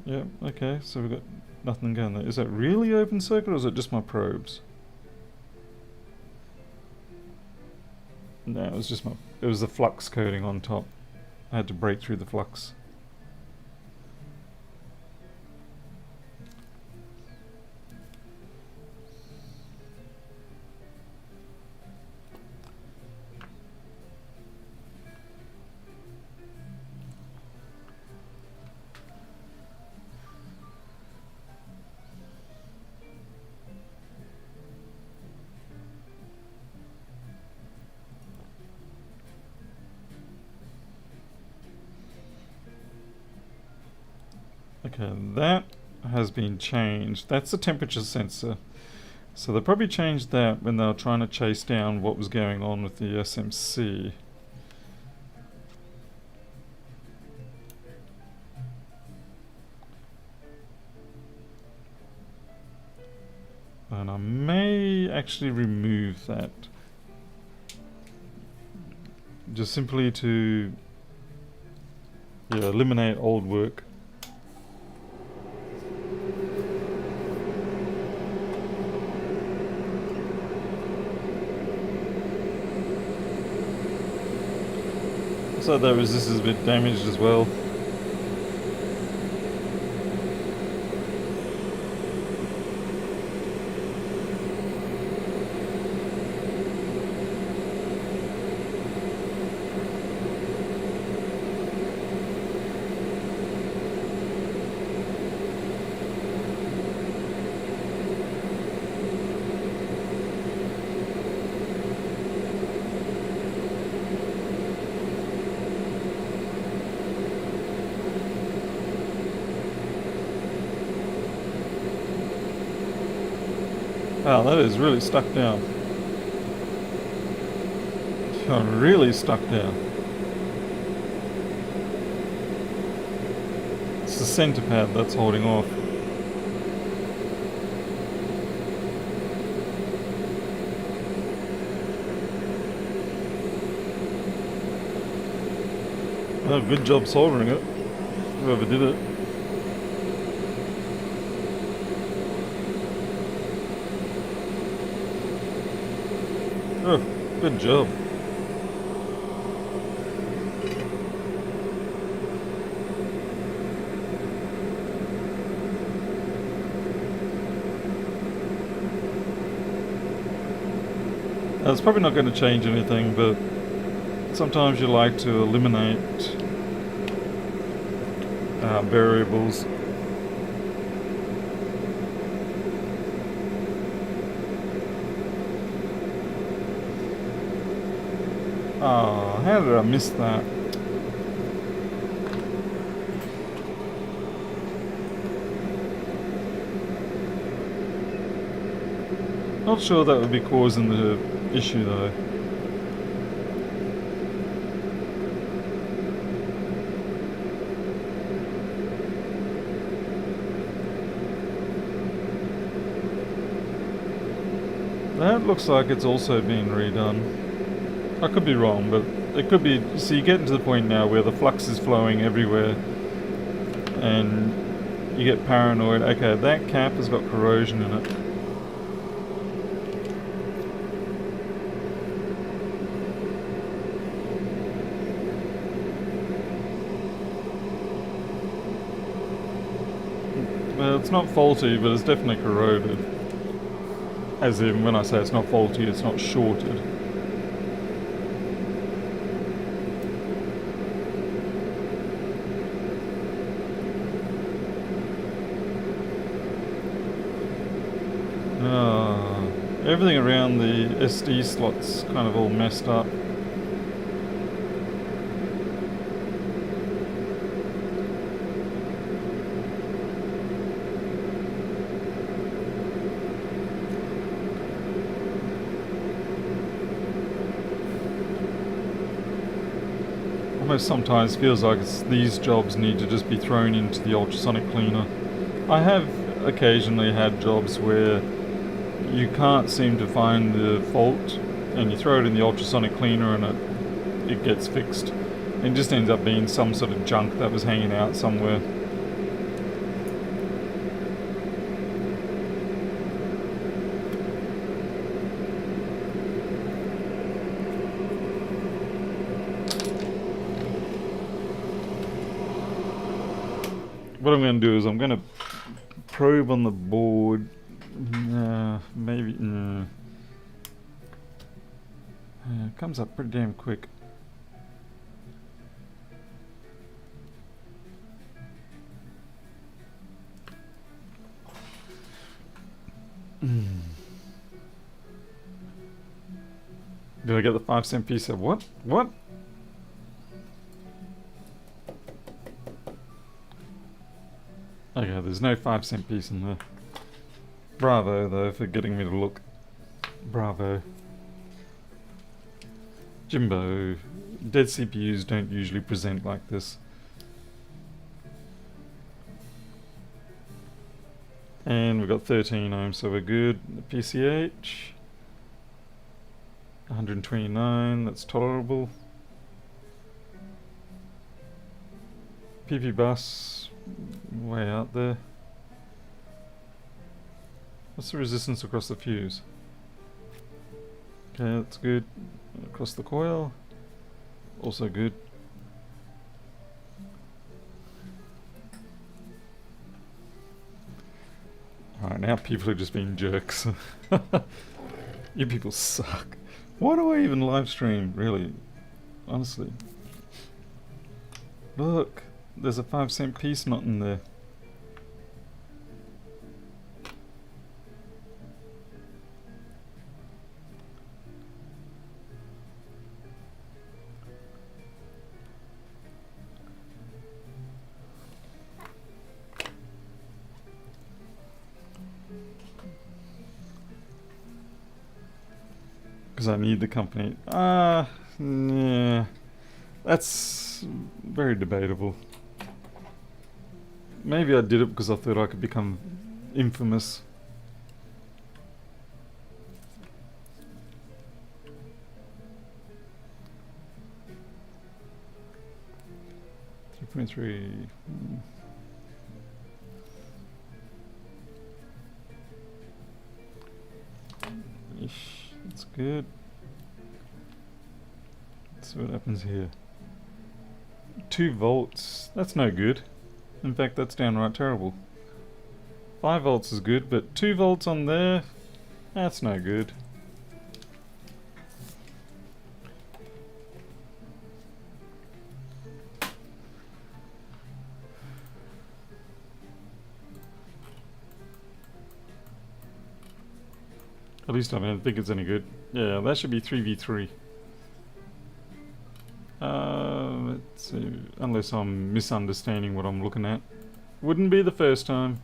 Yeah, okay, so we've got nothing going there. Is that really open circuit, or is it just my probes? No, it was just it was the flux coating on top. I had to break through the flux. Okay, that has been changed. That's the temperature sensor. So they probably changed that when they were trying to chase down what was going on with the SMC. And I may actually remove that. Just simply to eliminate old work. So that resistor is a bit damaged as well. Oh, that is really stuck down. Oh, really stuck down. It's the centre pad that's holding off. Oh, good job soldering it. Whoever did it. Oh, good job. It's probably not going to change anything, but sometimes you like to eliminate variables. Oh, how did I miss that? Not sure that would be causing the issue though. That looks like it's also been redone. I could be wrong, but it could be. So you're getting to the point now where the flux is flowing everywhere and you get paranoid. Okay, that cap has got corrosion in it. Well, it's not faulty, but it's definitely corroded. As in, when I say it's not faulty, it's not shorted. Everything around the SD slot's kind of all messed up. Almost sometimes feels like these jobs need to just be thrown into the ultrasonic cleaner. I have occasionally had jobs where you can't seem to find the fault and you throw it in the ultrasonic cleaner and it gets fixed. It just ends up being some sort of junk that was hanging out somewhere. What I'm going to do is I'm going to probe on the board. Maybe. It comes up pretty damn quick. Did I get the 5-cent piece of what? What? Okay, there's no 5-cent piece in there. Bravo, though, for getting me to look. Bravo. Jimbo. Dead CPUs don't usually present like this. And we've got 13 ohms, so we're good. PCH. 129, that's tolerable. PP bus, way out there. What's the resistance across the fuse? Okay, that's good. Across the coil, also good. Alright, now people are just being jerks. You people suck. Why do I even live stream, really? Honestly. Look, there's a 5-cent piece not in there. because I need the company. Yeah, that's very debatable. Maybe I did it because I thought I could become infamous. .3. Ish, that's good. Let's see what happens here. 2 volts, that's no good. In fact, that's downright terrible. 5 volts is good, but 2 volts on there, that's no good. At least I don't think it's any good. Yeah, that should be 3v3. Let's see. Unless I'm misunderstanding what I'm looking at. Wouldn't be the first time.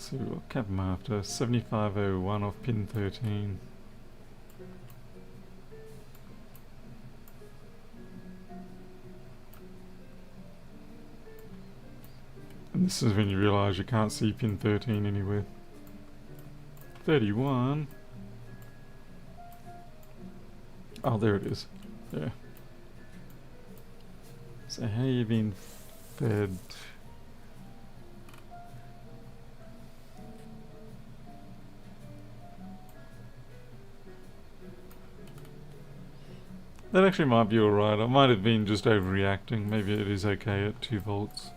So what cap am I after? 7501 off pin 13. And this is when you realise you can't see pin 13 anywhere. 31. Oh, there it is. Yeah. So how you been fed? That actually might be alright. I might have been just overreacting. Maybe it is okay at 2 volts.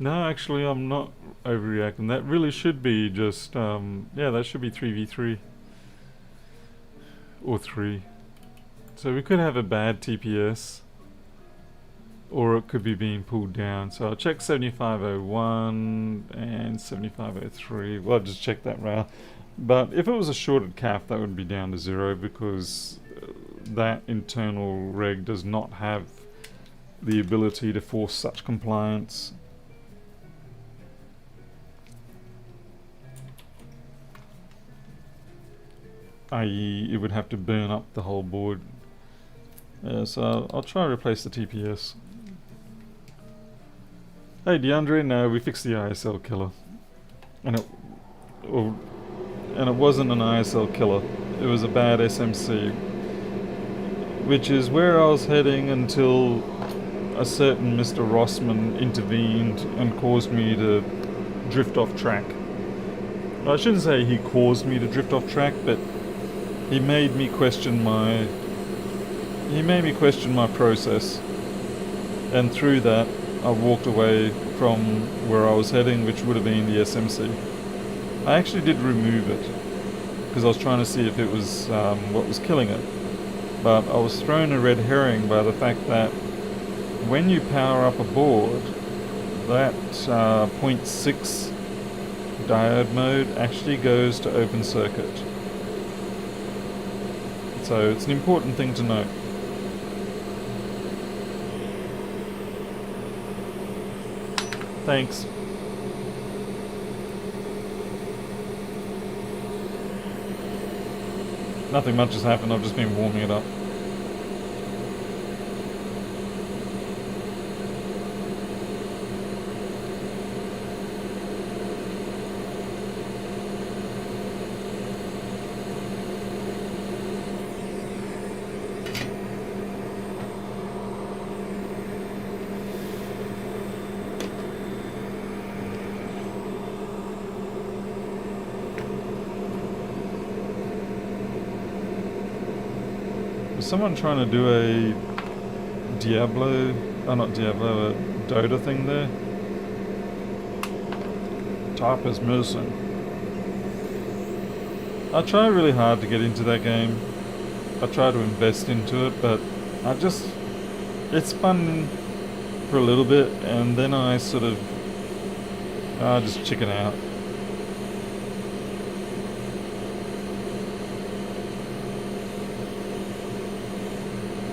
No, actually I'm not overreacting. That really should be just, yeah, that should be 3v3. Or 3. So we could have a bad TPS. Or it could be being pulled down. So I'll check 7501 and 7503. Well, I'll just check that rail. But if it was a shorted cap, that would be down to 0 because that internal reg does not have the ability to force such compliance. I.e. it would have to burn up the whole board. So I'll try to replace the TPS. Hey DeAndre, no, we fixed the ISL killer. And it wasn't an ISL killer. It was a bad SMC. Which is where I was heading until a certain Mr. Rossman intervened and caused me to drift off track. I shouldn't say he caused me to drift off track, but he made me question my process, and through that I walked away from where I was heading, which would have been the SMC. I actually did remove it because I was trying to see if it was what was killing it, but I was thrown a red herring by the fact that when you power up a board, that 0.6 diode mode actually goes to open circuit. So it's an important thing to note. Thanks. Nothing much has happened, I've just been warming it up. Someone trying to do a Diablo, oh not Diablo, a Dota thing there. Type is missing. I try really hard to get into that game. I try to invest into it, but it's fun for a little bit, and then I sort of, just chicken out.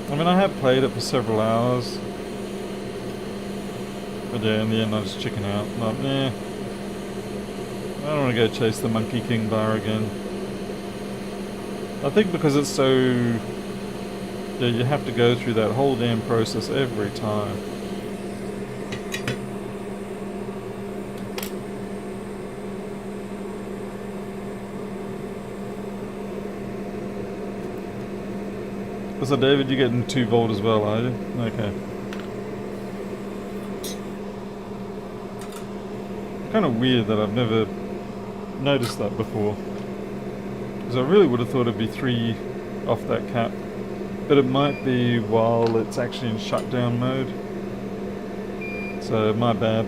I mean, I have played it for several hours, but yeah, in the end I just chicken out. Like, nah, I don't want to go chase the Monkey King bar again. I think because it's so, yeah, you have to go through that whole damn process every time. So David, you're getting 2 volt as well, are you? Okay. Kind of weird that I've never noticed that before. Because I really would have thought it'd be 3 off that cap. But it might be while it's actually in shutdown mode. So my bad.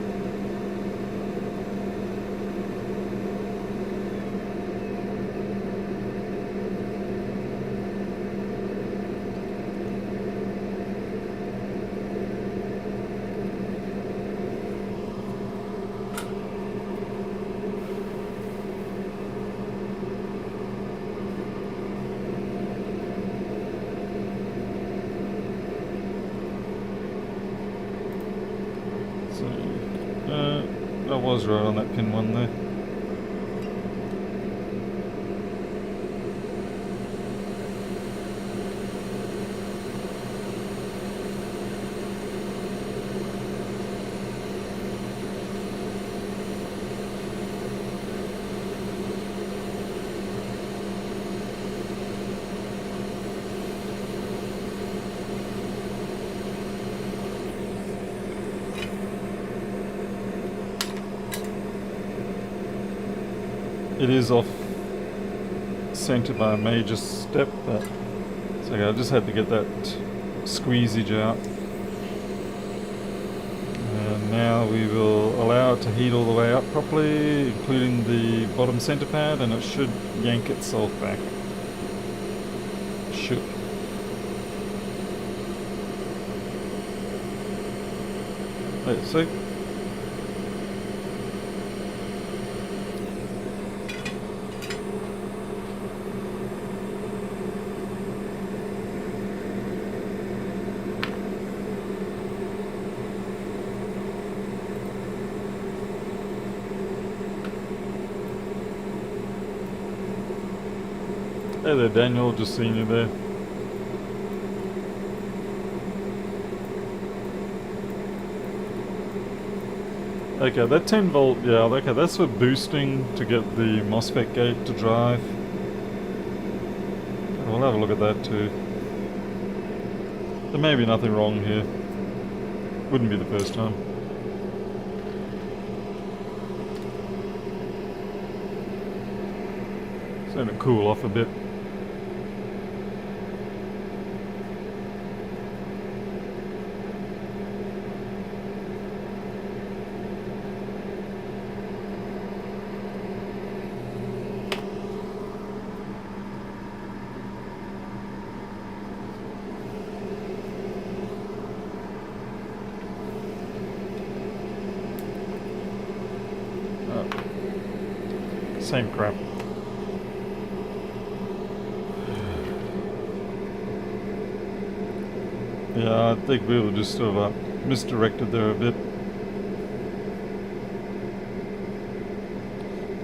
I was right on that pin 1 there. It is off center by a major step, but it's okay. I just had to get that squeezage out. And now we will allow it to heat all the way up properly, including the bottom center pad, and it should yank itself back. Should. Let's see. Hey there, Daniel, just seeing you there. Okay, that 10 volt, yeah, okay, that's for boosting to get the MOSFET gate to drive. We'll have a look at that too. There may be nothing wrong here. Wouldn't be the first time. It's going to cool off a bit. Same crap. Yeah, I think we were just sort of misdirected there a bit.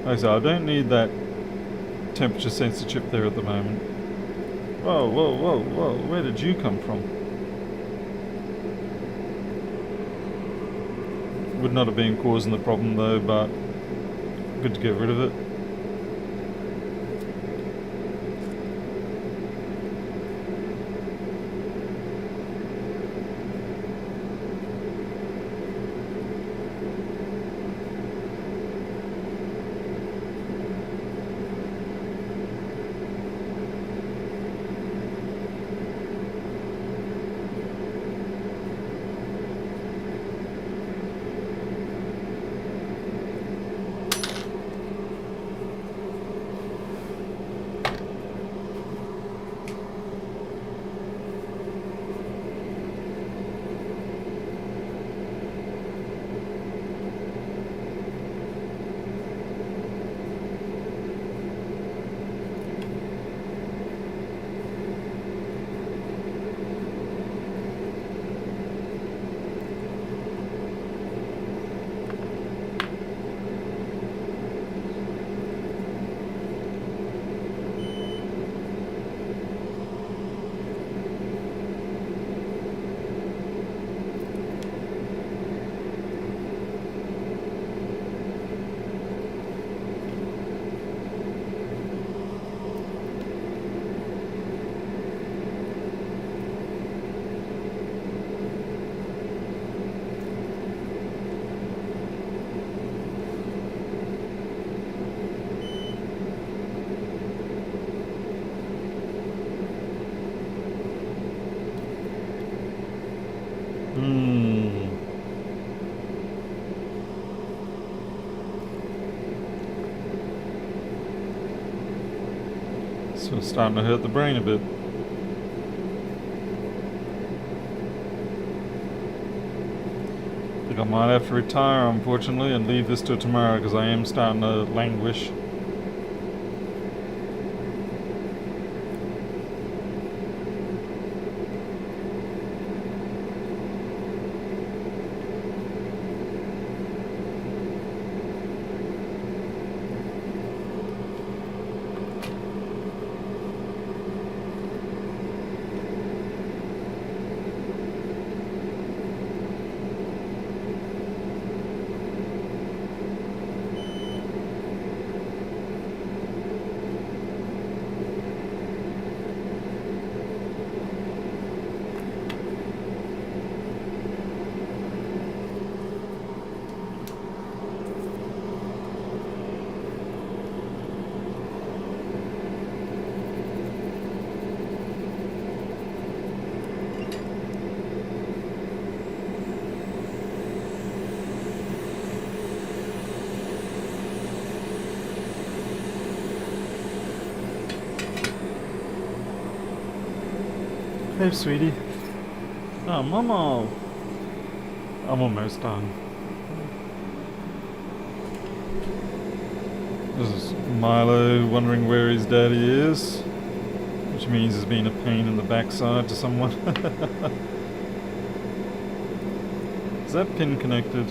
Like I said, I don't need that temperature sensor chip there at the moment. Whoa, whoa, whoa, whoa, where did you come from? Would not have been causing the problem though, but good to get rid of it. Hmm. So it's starting to hurt the brain a bit. I think I might have to retire, unfortunately, and leave this till tomorrow because I am starting to languish. Hey, sweetie. Oh, Momo. I'm almost done. This is Milo wondering where his daddy is, which means he's been a pain in the backside to someone. Is that pin connected?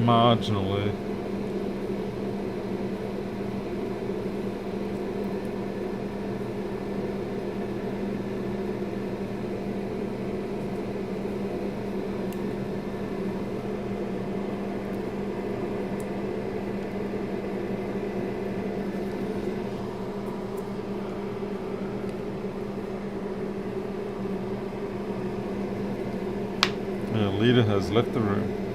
Marginally. The leader has left the room.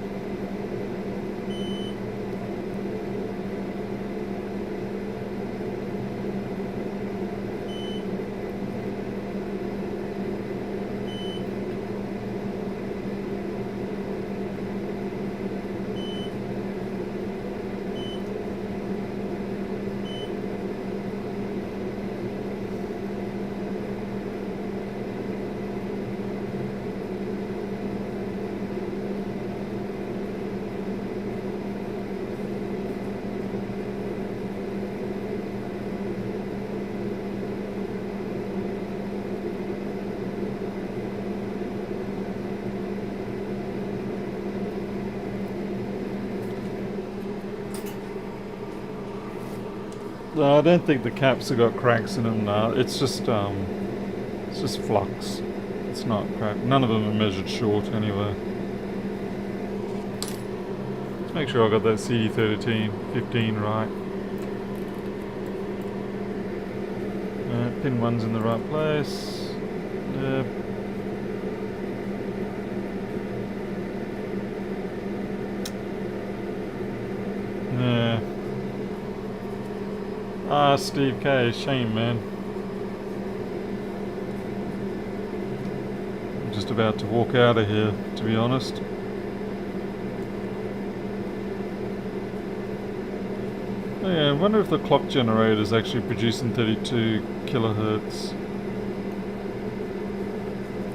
I don't think the caps have got cracks in them now. It's just flux. It's not cracked. None of them are measured short anyway. Let's make sure I got that CD13-15 right. Pin 1's in the right place. Yep. Yeah. Ah, Steve K, shame, man. I'm just about to walk out of here, to be honest. Oh yeah, I wonder if the clock generator is actually producing 32 kilohertz.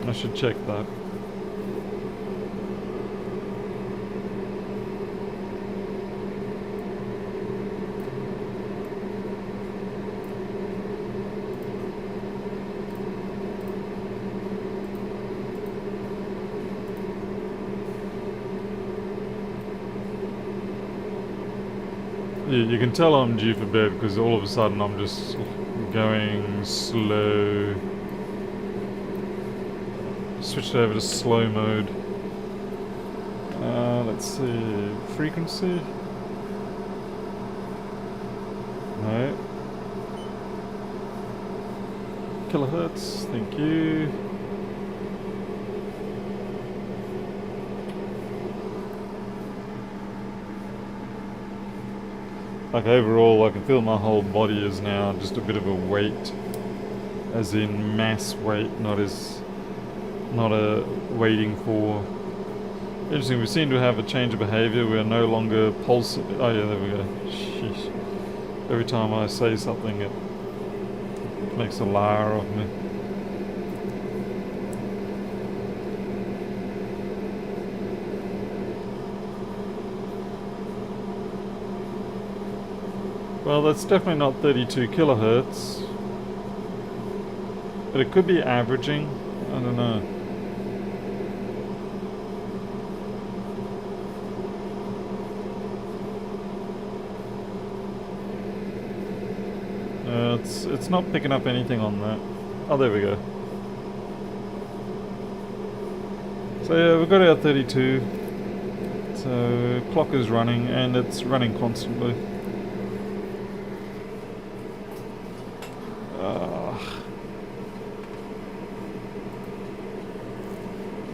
I should check that. Yeah, you can tell I'm due for bed because all of a sudden I'm just going slow. Switched over to slow mode. Let's see, frequency? No. Kilohertz, thank you. Like overall, I can feel my whole body is now just a bit of a weight, as in mass weight, not a waiting for. Interesting. We seem to have a change of behaviour. We are no longer pulsing. Oh yeah, there we go. Sheesh. Every time I say something, it makes a liar of me. Well, that's definitely not 32 kilohertz, but it could be averaging. I don't know. It's not picking up anything on that. Oh, there we go. So yeah, we've got our 32. So clock is running, and it's running constantly.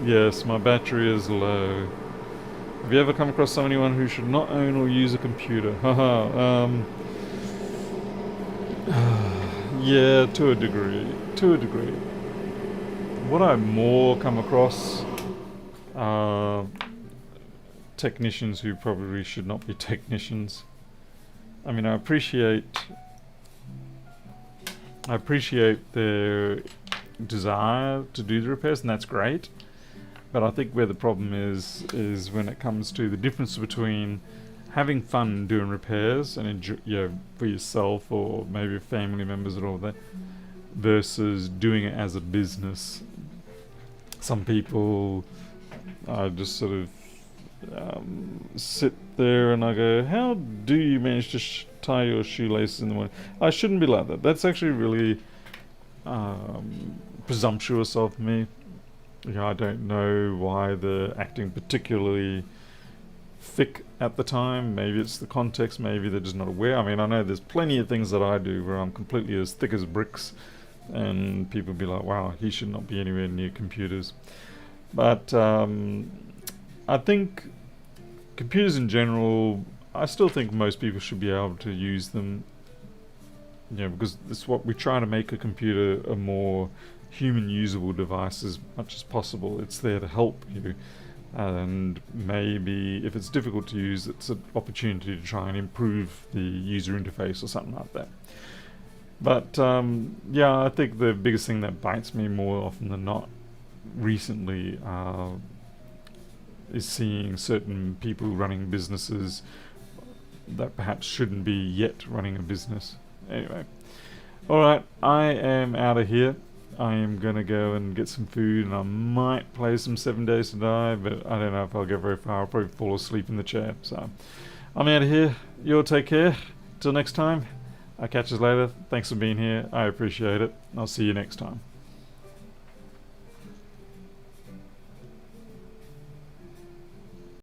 Yes, my battery is low. Have you ever come across anyone who should not own or use a computer? Haha. Yeah, to a degree. To a degree. What I more come across are technicians who probably should not be technicians. I mean, I appreciate their desire to do the repairs, and that's great. But I think where the problem is when it comes to the difference between having fun doing repairs and for yourself or maybe family members and all that, versus doing it as a business. Some people, I just sort of sit there and I go, how do you manage to tie your shoelaces in the morning? I shouldn't be like that. That's actually really presumptuous of me. I don't know why they're acting particularly thick at the time. Maybe it's the context, maybe they're just not aware. I mean, I know there's plenty of things that I do where I'm completely as thick as bricks, and people be like, wow, he should not be anywhere near computers. But I think computers in general, I still think most people should be able to use them, because it's what we try to make a computer a more human usable device as much as possible. It's there to help you, and maybe if it's difficult to use, it's an opportunity to try and improve the user interface or something like that. But yeah, I think the biggest thing that bites me more often than not recently is seeing certain people running businesses that perhaps shouldn't be yet running a business. Anyway, alright, I am out of here. I am going to go and get some food, and I might play some 7 Days to Die, but I don't know if I'll get very far. I'll probably fall asleep in the chair. So I'm out of here. You all take care. Till next time, I'll catch you later. Thanks for being here. I appreciate it. I'll see you next time.